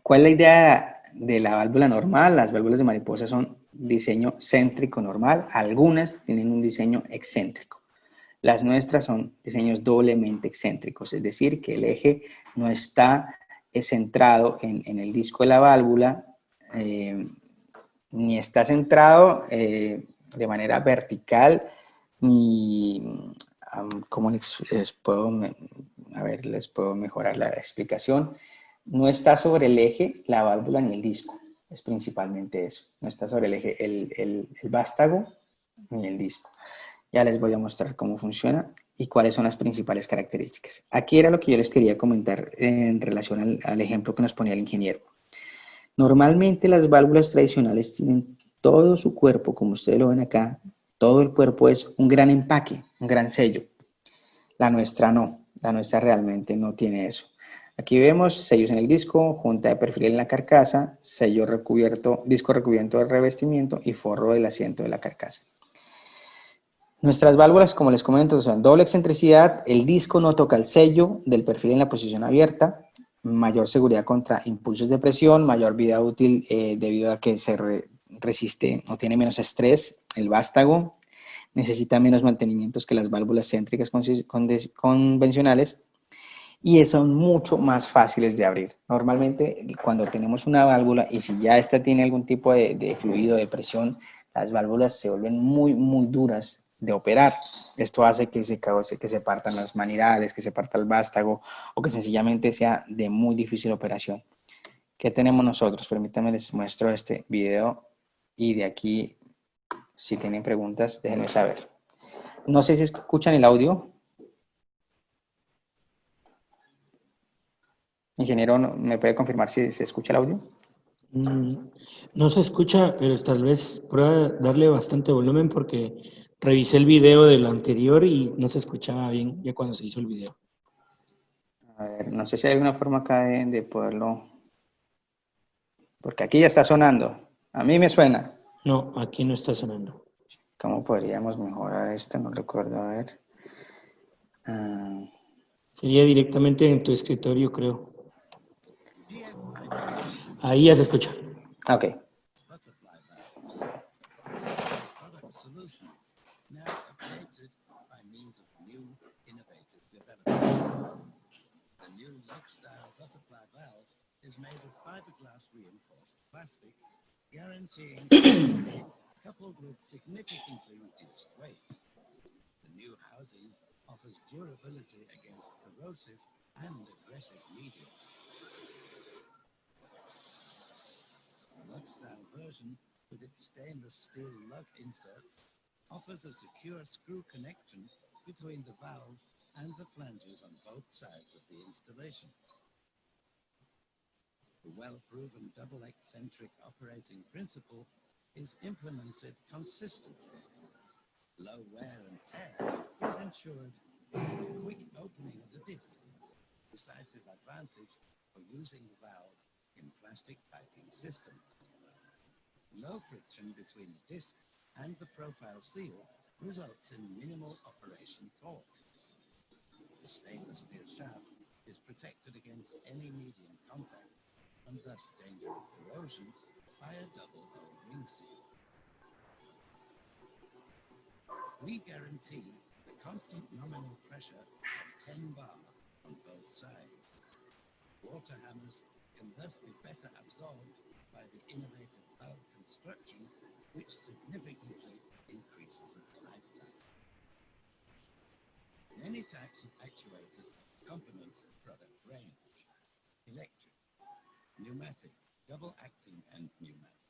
¿Cuál es la idea de la válvula normal? Las válvulas de mariposa son diseño céntrico normal, algunas tienen un diseño excéntrico. Las nuestras son diseños doblemente excéntricos, es decir, que el eje no está centrado en el disco de la válvula, ni está centrado de manera vertical, ni, ¿cómo les puedo, a ver, les puedo mejorar la explicación? No está sobre el eje la válvula ni el disco, es principalmente eso. No está sobre el eje el vástago ni el disco. Ya les voy a mostrar cómo funciona y cuáles son las principales características. Aquí era lo que yo les quería comentar en relación al ejemplo que nos ponía el ingeniero. Normalmente las válvulas tradicionales tienen todo su cuerpo, como ustedes lo ven acá, todo el cuerpo es un gran empaque, un gran sello. La nuestra no, la nuestra realmente no tiene eso. Aquí vemos sellos en el disco, junta de perfil en la carcasa, sello recubierto, disco recubierto de revestimiento y forro del asiento de la carcasa. Nuestras válvulas, como les comento, son doble excentricidad, el disco no toca el sello del perfil en la posición abierta, mayor seguridad contra impulsos de presión, mayor vida útil debido a que se resiste o tiene menos estrés, el vástago necesita menos mantenimientos que las válvulas céntricas convencionales y son mucho más fáciles de abrir. Normalmente cuando tenemos una válvula y si ya esta tiene algún tipo de fluido, de presión, las válvulas se vuelven muy duras de operar. Esto hace que se partan las manivelares, que se parta el vástago o que sencillamente sea de muy difícil operación. ¿Qué tenemos nosotros? Permítanme les muestro este video y de aquí, si tienen preguntas, déjenme saber. No sé si escuchan el audio. Ingeniero, ¿me puede confirmar si se escucha el audio? No se escucha, pero tal vez prueba darle bastante volumen porque revisé el video del anterior y no se escuchaba bien ya cuando se hizo el video. A ver, no sé si hay alguna forma acá de poderlo... Porque aquí ya está sonando. A mí me suena. No, aquí no está sonando. ¿Cómo podríamos mejorar esto? No recuerdo, a ver. Sería directamente en tu escritorio, creo. Ahí ya se escucha. Ok. The new lug-style butterfly valve is made of fiberglass reinforced plastic, guaranteeing stability coupled with significantly reduced weight. The new housing offers durability against corrosive and aggressive media. The lug-style version, with its stainless steel lug inserts, offers a secure screw connection between the valve and the flanges on both sides of the installation. The well-proven double eccentric operating principle is implemented consistently. Low wear and tear is ensured by the quick opening of the disc, decisive advantage for using the valve in plastic piping systems. Low friction between the disc and the profile seal results in minimal operation torque. The stainless steel shaft is protected against any medium contact and thus danger of corrosion by a double O ring seal. We guarantee the constant nominal pressure of 10 bar on both sides. Water hammers can thus be better absorbed by the innovative valve construction, which significantly increases its lifetime. Many types of actuators complement the product range: electric, pneumatic, double-acting and pneumatic,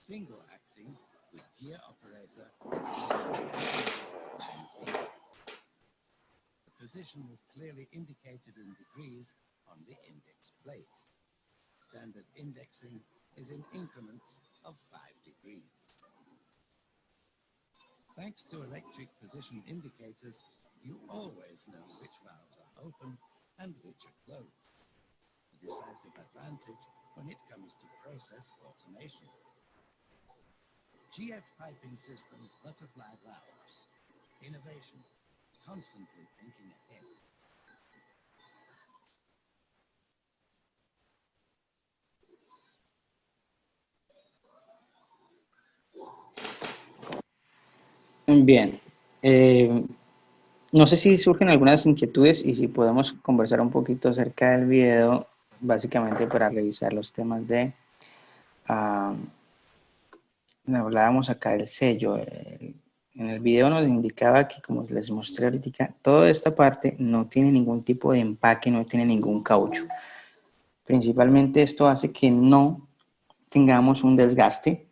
single-acting with gear operator, and feeder. The position is clearly indicated in degrees on the index plate. Standard indexing is in increments of 5 degrees. Thanks to electric position indicators, you always know which valves are open and which are closed. A decisive advantage when it comes to process automation. GF Piping Systems butterfly valves. Innovation, constantly thinking ahead. Bien. No sé si surgen algunas inquietudes y si podemos conversar un poquito acerca del video, básicamente para revisar los temas de... ah, hablábamos acá del sello. En el video nos indicaba que, como les mostré ahorita, toda esta parte no tiene ningún tipo de empaque, no tiene ningún caucho. Principalmente esto hace que no tengamos un desgaste,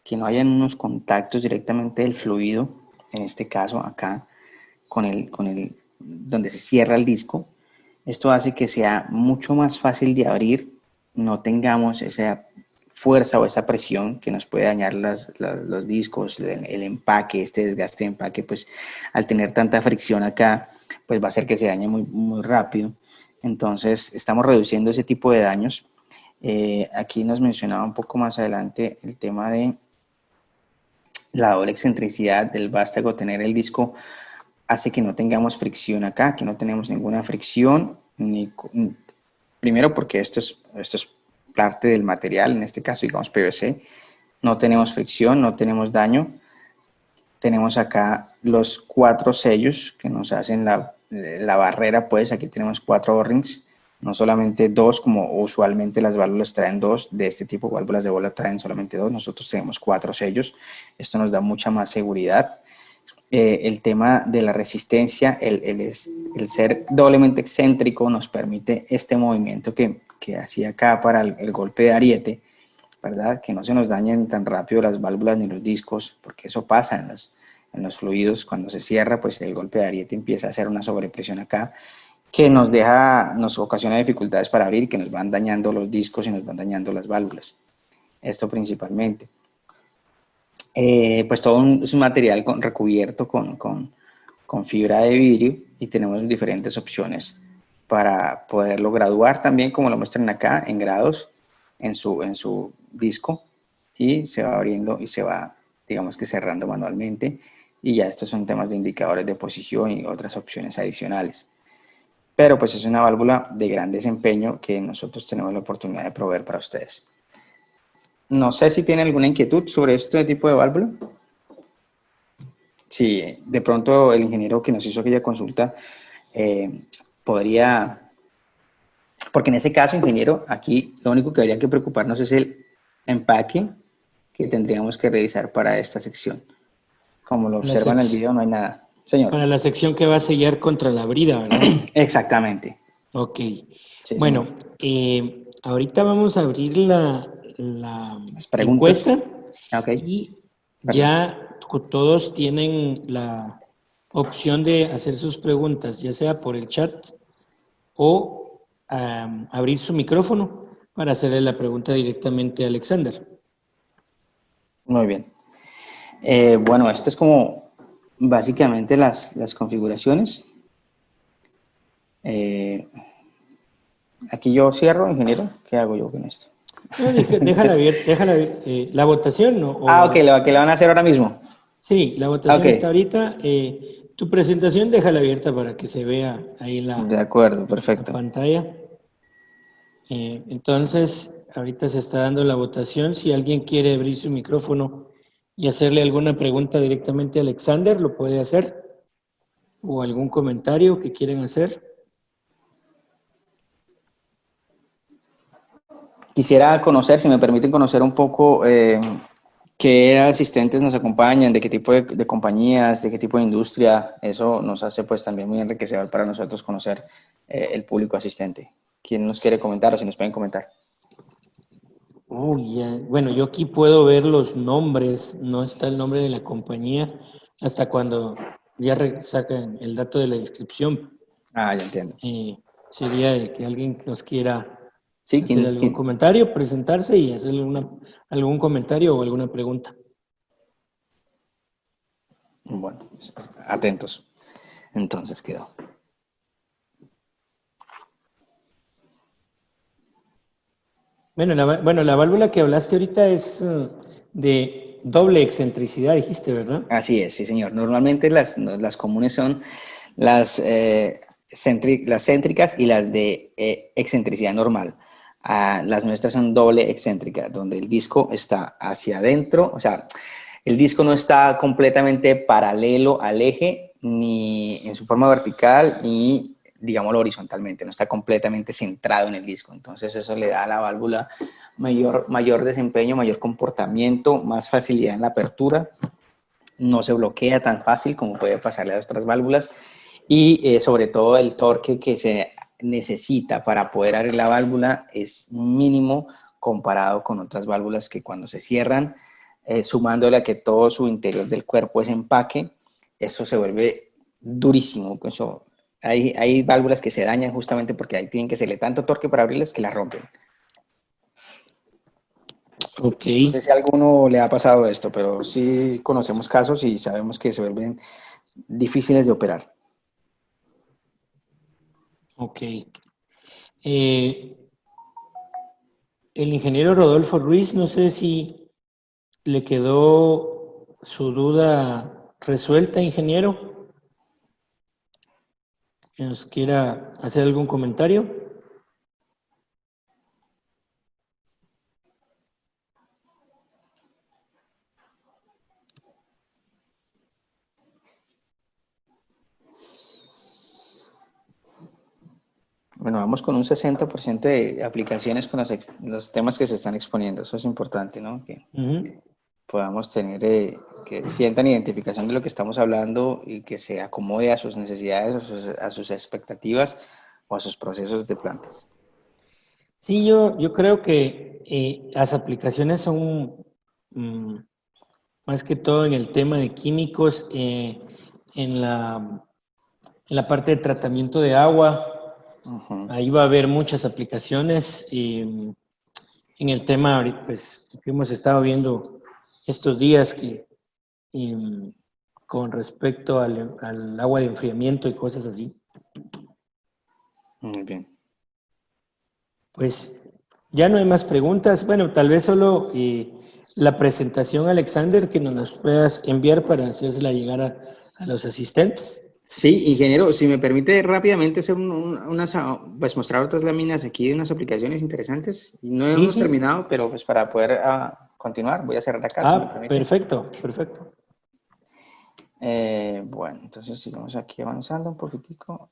que no hayan unos contactos directamente del fluido, en este caso acá, donde se cierra el disco. Esto hace que sea mucho más fácil de abrir, no tengamos esa fuerza o esa presión que nos puede dañar los discos, el empaque, este desgaste de empaque, pues al tener tanta fricción acá, pues va a hacer que se dañe muy, muy rápido. Entonces estamos reduciendo ese tipo de daños. Aquí nos mencionaba un poco más adelante el tema de la doble excentricidad del vástago, tener el disco hace que no tengamos fricción acá, que no tenemos ninguna fricción, primero porque esto es parte del material, en este caso digamos PVC, no tenemos fricción, no tenemos daño. Tenemos acá los 4 sellos que nos hacen la barrera, pues aquí tenemos 4 O-rings, no solamente 2 como usualmente las válvulas traen 2, de este tipo válvulas de bola traen solamente 2, nosotros tenemos 4 sellos, esto nos da mucha más seguridad. El tema de la resistencia, el ser doblemente excéntrico nos permite este movimiento que hacía acá para el golpe de ariete, ¿verdad? Que no se nos dañen tan rápido las válvulas ni los discos, porque eso pasa en los fluidos. Cuando se cierra, pues el golpe de ariete empieza a hacer una sobrepresión acá, que nos ocasiona dificultades para abrir, que nos van dañando los discos y nos van dañando las válvulas. Esto principalmente. Pues todo es un material recubierto con fibra de vidrio y tenemos diferentes opciones para poderlo graduar también, como lo muestran acá, en grados en su disco, y se va abriendo y se va, digamos que cerrando manualmente, y ya estos son temas de indicadores de posición y otras opciones adicionales. Pero pues es una válvula de gran desempeño que nosotros tenemos la oportunidad de proveer para ustedes. No sé si tienen alguna inquietud sobre este tipo de válvula. Si de pronto el ingeniero que nos hizo aquella consulta podría... Porque en ese caso, ingeniero, aquí lo único que habría que preocuparnos es el empaque que tendríamos que revisar para esta sección. Como lo observan en el video, no hay nada. Señor. Para la sección que va a sellar contra la brida, ¿verdad? Exactamente. Ok. Sí, bueno, ahorita vamos a abrir la encuesta Okay. y Perdón. ya todos tienen la opción de hacer sus preguntas, ya sea por el chat o abrir su micrófono para hacerle la pregunta directamente a Alexander. Muy bien. Bueno, esto es como básicamente las configuraciones. Aquí yo cierro, ingeniero. ¿Qué hago yo con esto? No, déjala abierta, la votación, ¿no? Ok, que la van a hacer ahora mismo. Sí, la votación Okay. está ahorita. Tu presentación déjala abierta para que se vea ahí De acuerdo, perfecto. la pantalla. Entonces, ahorita se está dando la votación. Si alguien quiere abrir su micrófono y hacerle alguna pregunta directamente a Alexander, lo puede hacer. O algún comentario que quieran hacer. Quisiera conocer, si me permiten conocer un poco qué asistentes nos acompañan, de qué tipo de compañías, de qué tipo de industria. Eso nos hace pues también muy enriquecedor para nosotros conocer el público asistente. ¿Quién nos quiere comentar o si nos pueden comentar? Bueno, yo aquí puedo ver los nombres, no está el nombre de la compañía hasta cuando ya sacan el dato de la inscripción. Ya entiendo. Sería de que alguien nos quiera sí, hacer algún comentario, presentarse y hacerle algún comentario o alguna pregunta. Bueno, atentos. Entonces quedó. Bueno, la válvula que hablaste ahorita es de doble excentricidad, dijiste, ¿verdad? Así es, sí, señor. Normalmente las comunes son las céntricas y las de excentricidad normal. Las nuestras son doble excéntrica, donde el disco está hacia adentro, o sea, el disco no está completamente paralelo al eje, ni en su forma vertical, ni, digámoslo, horizontalmente, no está completamente centrado en el disco. Entonces eso le da a la válvula mayor desempeño, mayor comportamiento, más facilidad en la apertura, no se bloquea tan fácil como puede pasarle a otras válvulas, y sobre todo el torque que se necesita para poder abrir la válvula es mínimo comparado con otras válvulas que cuando se cierran, sumándole a que todo su interior del cuerpo es empaque, eso se vuelve durísimo. Eso, hay válvulas que se dañan justamente porque ahí tienen que hacerle tanto torque para abrirlas que las rompen. Ok, No sé si a alguno le ha pasado esto, pero sí conocemos casos y sabemos que se vuelven difíciles de operar. ok. Eh, el ingeniero Rodolfo Ruiz, no sé si le quedó su duda resuelta, ingeniero. ¿Que nos quiera hacer algún comentario? Bueno, vamos con un 60% de aplicaciones con los temas que se están exponiendo. Eso es importante, ¿no? Que Ujú. podamos tener, que sientan identificación de lo que estamos hablando y que se acomode a sus necesidades, a sus expectativas o a sus procesos de plantas. Sí, yo creo que las aplicaciones son mm, más que todo en el tema de químicos, en la parte de tratamiento de agua. Ujú. Ahí va a haber muchas aplicaciones. En el tema pues, que hemos estado viendo estos días, em, con respecto al agua de enfriamiento y cosas así, Muy bien. pues ya no hay más preguntas. Bueno, tal vez solo la presentación, Alexander, que nos las puedas enviar para hacérsela llegar a los asistentes. Sí, ingeniero, si me permite rápidamente hacer pues mostrar otras láminas aquí de unas aplicaciones interesantes. No Sí, hemos sí. terminado, pero pues para poder continuar, voy a cerrar acá, si me Ah, permite. perfecto, perfecto. Bueno, entonces sigamos aquí avanzando un poquitico.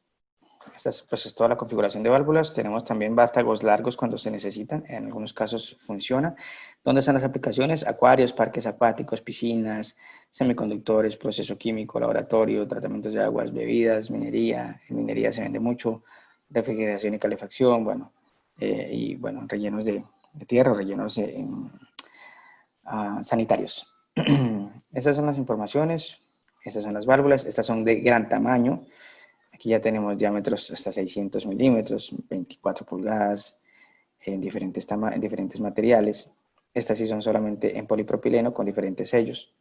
Esta es, pues, es toda la configuración de válvulas. Tenemos también vástagos largos cuando se necesitan. En algunos casos funciona. ¿Dónde están las aplicaciones? Acuarios, parques acuáticos, piscinas, semiconductores, proceso químico, laboratorio, tratamientos de aguas, bebidas, minería. En minería se vende mucho. Refrigeración y calefacción, bueno. Y bueno, rellenos de tierra, rellenos sanitarios. Estas son las informaciones. Estas son las válvulas. Estas son de gran tamaño. Aquí ya tenemos diámetros hasta 600 milímetros, 24 pulgadas, en diferentes materiales. Estas sí son solamente en polipropileno con diferentes sellos,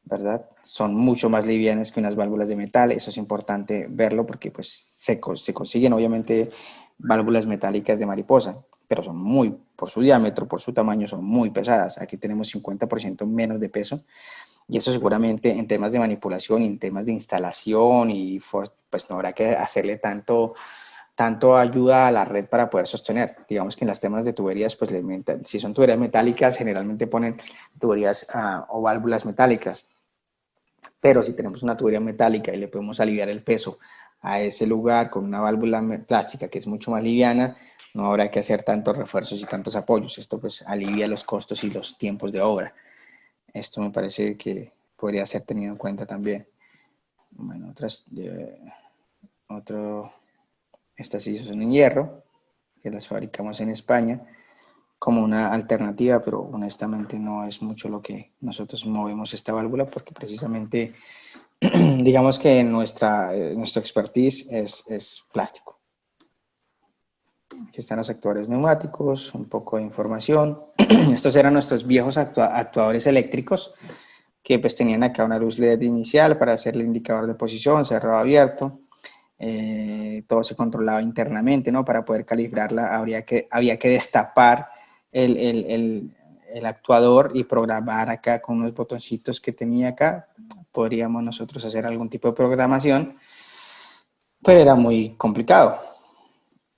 ¿verdad? Son mucho más livianas que unas válvulas de metal. Eso es importante verlo porque pues, se consiguen obviamente válvulas metálicas de mariposa, pero son muy, por su diámetro, por su tamaño, son muy pesadas. Aquí tenemos 50% menos de peso. Y eso seguramente en temas de manipulación, en temas de instalación, pues no habrá que hacerle tanto ayuda a la red para poder sostener. Digamos que en las temas de tuberías, pues si son tuberías metálicas, generalmente ponen tuberías o válvulas metálicas. Pero si tenemos una tubería metálica y le podemos aliviar el peso a ese lugar con una válvula plástica que es mucho más liviana, no habrá que hacer tantos refuerzos y tantos apoyos. Esto pues alivia los costos y los tiempos de obra. Esto me parece que podría ser tenido en cuenta también. Bueno, estas sí son en hierro, que las fabricamos en España como una alternativa, pero honestamente no es mucho lo que nosotros movemos esta válvula porque precisamente digamos que nuestro expertise es plástico. Aquí están los actuadores neumáticos, un poco de información. Estos eran nuestros viejos actuadores eléctricos que pues tenían acá una luz LED inicial para hacer el indicador de posición, cerrado, abierto. Todo se controlaba internamente, ¿no? Para poder calibrarla había que destapar el actuador y programar acá con unos botoncitos que tenía acá. Podríamos nosotros hacer algún tipo de programación, pero era muy complicado.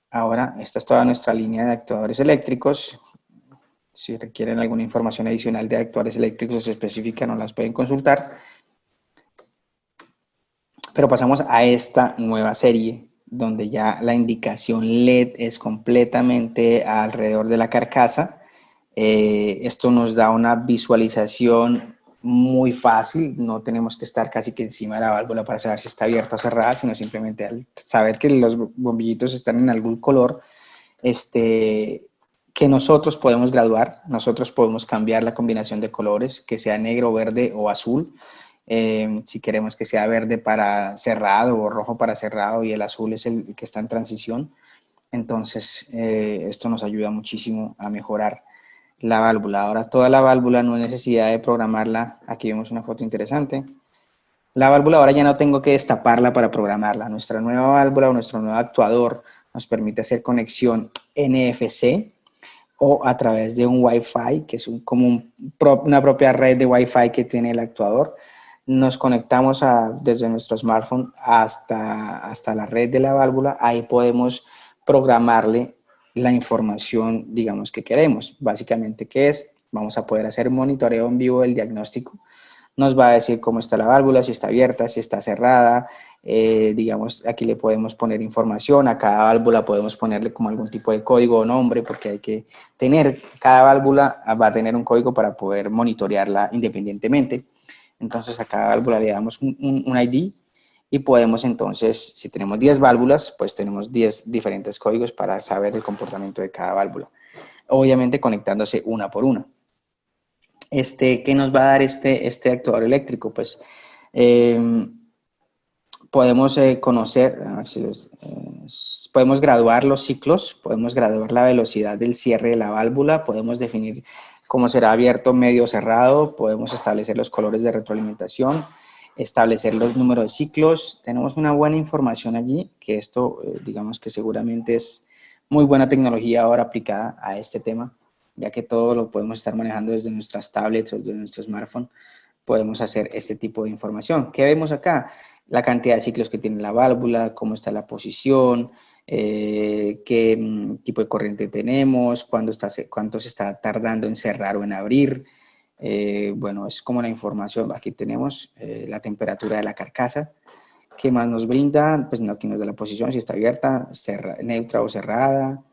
Ahora, esta es toda nuestra línea de actuadores eléctricos. Si requieren alguna información adicional de actuadores eléctricos específica, nos las pueden consultar. Pero pasamos a esta nueva serie, donde ya la indicación LED es completamente alrededor de la carcasa. Esto nos da una visualización muy fácil, no tenemos que estar casi que encima de la válvula para saber si está abierta o cerrada, sino simplemente al saber que los bombillitos están en algún color, que nosotros podemos graduar, nosotros podemos cambiar la combinación de colores, que sea negro, verde o azul. Si queremos que sea verde para cerrado o rojo para cerrado y el azul es el que está en transición, entonces esto nos ayuda muchísimo a mejorar la válvula. Ahora toda la válvula no hay necesidad de programarla. Aquí vemos una foto interesante. La válvula ahora ya no tengo que destaparla para programarla. Nuestra nueva válvula o nuestro nuevo actuador nos permite hacer conexión NFC o a través de un Wi-Fi, que es una propia red de Wi-Fi que tiene el actuador. Nos conectamos desde nuestro smartphone hasta la red de la válvula. Ahí podemos programarle la información, digamos, que queremos. Básicamente, ¿qué es? Vamos a poder hacer monitoreo en vivo del diagnóstico. Nos va a decir cómo está la válvula, si está abierta, si está cerrada. Digamos, aquí le podemos poner información. A cada válvula podemos ponerle como algún tipo de código o nombre, porque hay que tener, cada válvula va a tener un código para poder monitorearla independientemente. Entonces a cada válvula le damos un ID y podemos entonces, si tenemos 10 válvulas, pues tenemos 10 diferentes códigos para saber el comportamiento de cada válvula. Obviamente conectándose una por una. ¿Qué nos va a dar este actuador eléctrico? Pues podemos conocer, a ver si podemos graduar los ciclos, podemos graduar la velocidad del cierre de la válvula, podemos definir cómo será abierto, medio o cerrado, podemos establecer los colores de retroalimentación, establecer los números de ciclos. Tenemos una buena información allí, que esto digamos que seguramente es muy buena tecnología ahora aplicada a este tema, ya que todo lo podemos estar manejando desde nuestras tablets o desde nuestro smartphone. Podemos hacer este tipo de información. ¿Qué vemos acá? La cantidad de ciclos que tiene la válvula, cómo está la posición, qué tipo de corriente tenemos, cuánto se está tardando en cerrar o en abrir. Bueno, es como la información. Aquí tenemos la temperatura de la carcasa. ¿Qué más nos brinda? Pues aquí nos da la posición, si está abierta, neutra o cerrada.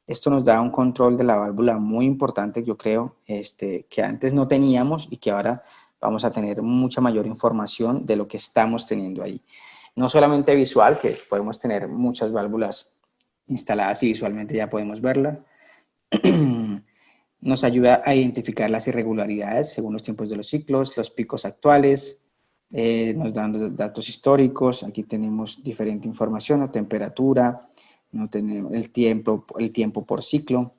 Esto nos da un control de la válvula muy importante, yo creo, que antes no teníamos y que ahora vamos a tener mucha mayor información de lo que estamos teniendo ahí. No solamente visual, que podemos tener muchas válvulas instaladas y visualmente ya podemos verla. Nos ayuda a identificar las irregularidades según los tiempos de los ciclos, los picos actuales, nos dan datos históricos. Aquí tenemos diferente información, o temperatura, no tenemos el tiempo por ciclo.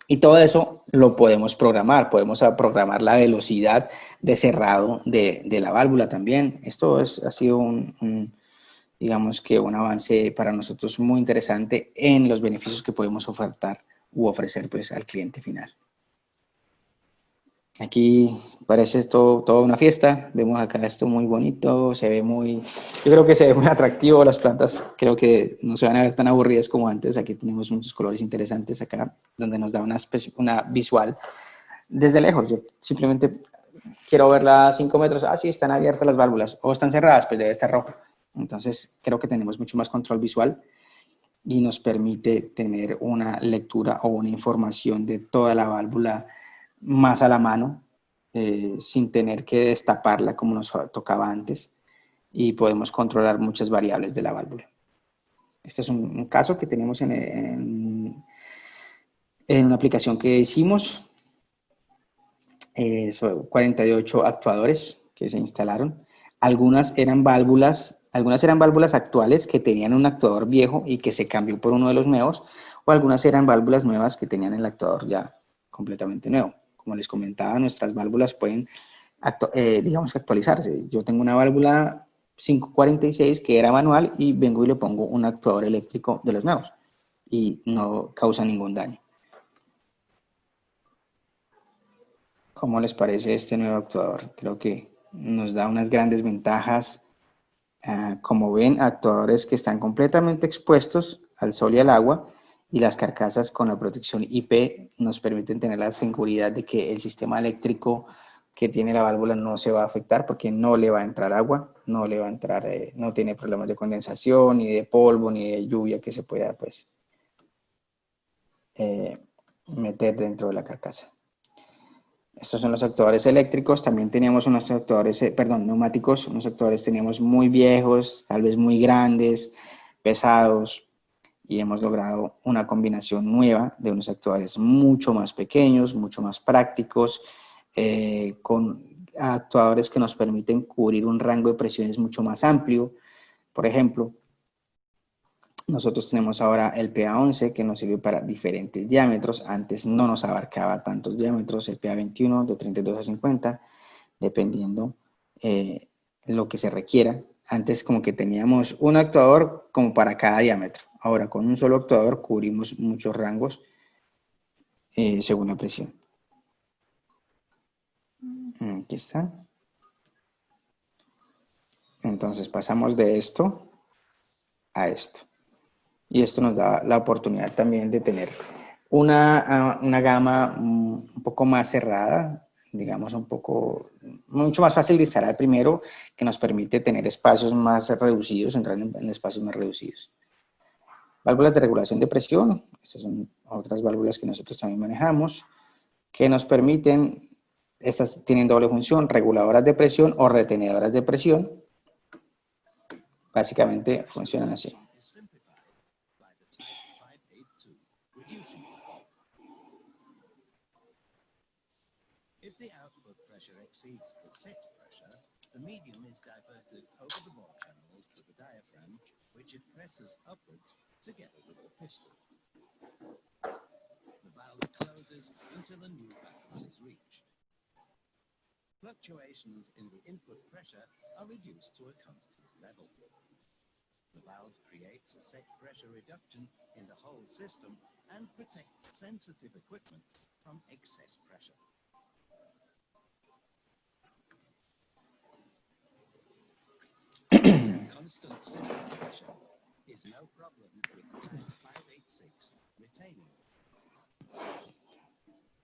Y todo eso lo podemos programar. Podemos programar la velocidad de cerrado de la válvula también. Esto ha sido digamos que un avance para nosotros muy interesante en los beneficios que podemos ofertar u ofrecer pues al cliente final. Aquí parece esto toda una fiesta. Vemos acá esto muy bonito, yo creo que se ve muy atractivo. Las plantas creo que no se van a ver tan aburridas como antes. Aquí tenemos unos colores interesantes acá, donde nos da una visual desde lejos. Yo simplemente quiero verla a 5 metros. Ah, sí, están abiertas las válvulas o están cerradas, pues debe estar rojo. Entonces creo que tenemos mucho más control visual y nos permite tener una lectura o una información de toda la válvula más a la mano, sin tener que destaparla como nos tocaba antes, y podemos controlar muchas variables de la válvula. Este es un caso que tenemos en una aplicación que hicimos. Son 48 actuadores que se instalaron. Algunas eran válvulas actuales que tenían un actuador viejo y que se cambió por uno de los nuevos, o algunas eran válvulas nuevas que tenían el actuador ya completamente nuevo. Como les comentaba, nuestras válvulas pueden, digamos, actualizarse. Yo tengo una válvula 546 que era manual y vengo y le pongo un actuador eléctrico de los nuevos y no causa ningún daño. ¿Cómo les parece este nuevo actuador? Creo que nos da unas grandes ventajas. Como ven, actuadores que están completamente expuestos al sol y al agua y las carcasas con la protección IP nos permiten tener la seguridad de que el sistema eléctrico que tiene la válvula no se va a afectar porque no le va a entrar agua, no le va a entrar, no tiene problemas de condensación, ni de polvo, ni de lluvia que se pueda pues meter dentro de la carcasa. Estos son los actuadores eléctricos. También teníamos unos actuadores, neumáticos. Unos actuadores teníamos muy viejos, tal vez muy grandes, pesados, y hemos logrado una combinación nueva de unos actuadores mucho más pequeños, mucho más prácticos, con actuadores que nos permiten cubrir un rango de presiones mucho más amplio. Por ejemplo, nosotros tenemos ahora el PA11 que nos sirve para diferentes diámetros. Antes no nos abarcaba tantos diámetros, el PA21 de 32 a 50, dependiendo de lo que se requiera. Antes como que teníamos un actuador como para cada diámetro. Ahora con un solo actuador cubrimos muchos rangos según la presión. Aquí está. Entonces pasamos de esto a esto. Y esto nos da la oportunidad también de tener una gama un poco más cerrada, digamos mucho más fácil de instalar primero, que nos permite tener espacios más reducidos, entrar en espacios más reducidos. Válvulas de regulación de presión, estas son otras válvulas que nosotros también manejamos, que nos permiten, estas tienen doble función, reguladoras de presión o retenedoras de presión. Básicamente funcionan así. If the output pressure exceeds the set pressure, the medium is diverted over the ball channels to the diaphragm, which it presses upwards together with the piston. The valve closes until a new balance is reached. Fluctuations in the input pressure are reduced to a constant level. The valve creates a set pressure reduction in the whole system and protects sensitive equipment from excess pressure. Constant system pressure is no problem with Type 586 retaining.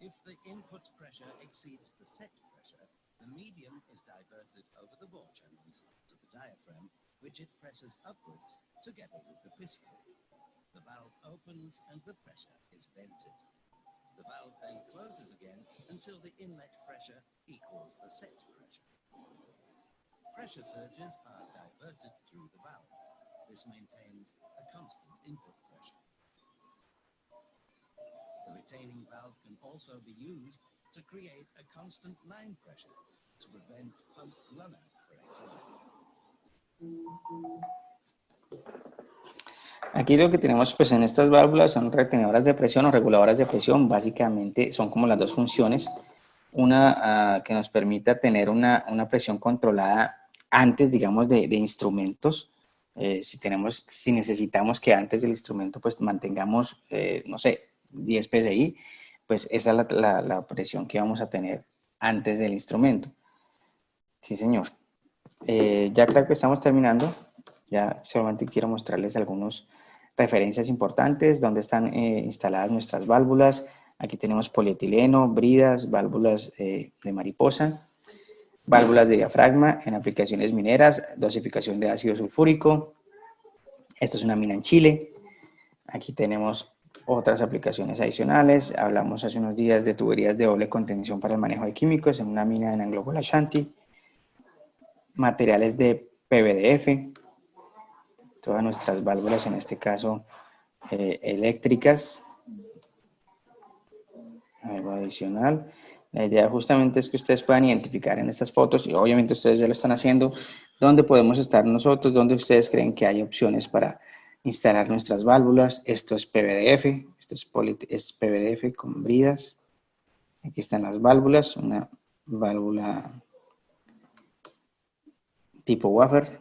If the input pressure exceeds the set pressure, the medium is diverted over the ball channels to the diaphragm, which it presses upwards together with the piston. The valve opens and the pressure is vented. The valve then closes again until the inlet pressure equals the set pressure. Pressure surges are diverted through the valve. This maintains a constant input pressure. The retaining valve can also be used to create a constant line pressure to prevent pump runout, for example. Aquí lo que tenemos pues en estas válvulas son retenedoras de presión o reguladoras de presión. Básicamente son como las dos funciones. Una que nos permita tener una presión controlada antes, digamos, de instrumentos. Si necesitamos que antes del instrumento pues mantengamos, no sé, 10 psi, pues esa es la presión que vamos a tener antes del instrumento. Sí, señor. Ya creo que estamos terminando. Ya solamente quiero mostrarles algunas referencias importantes donde están instaladas nuestras válvulas. Aquí tenemos polietileno, bridas, válvulas de mariposa, válvulas de diafragma en aplicaciones mineras, dosificación de ácido sulfúrico. Esto es una mina en Chile. Aquí tenemos otras aplicaciones adicionales. Hablamos hace unos días de tuberías de doble contención para el manejo de químicos en una mina en Angola Ashanti. Materiales de PVDF. Todas nuestras válvulas, en este caso eléctricas. Algo adicional. La idea justamente es que ustedes puedan identificar en estas fotos, y obviamente ustedes ya lo están haciendo, dónde podemos estar nosotros, dónde ustedes creen que hay opciones para instalar nuestras válvulas. Esto es PVDF, esto es PVDF con bridas. Aquí están las válvulas, una válvula tipo wafer,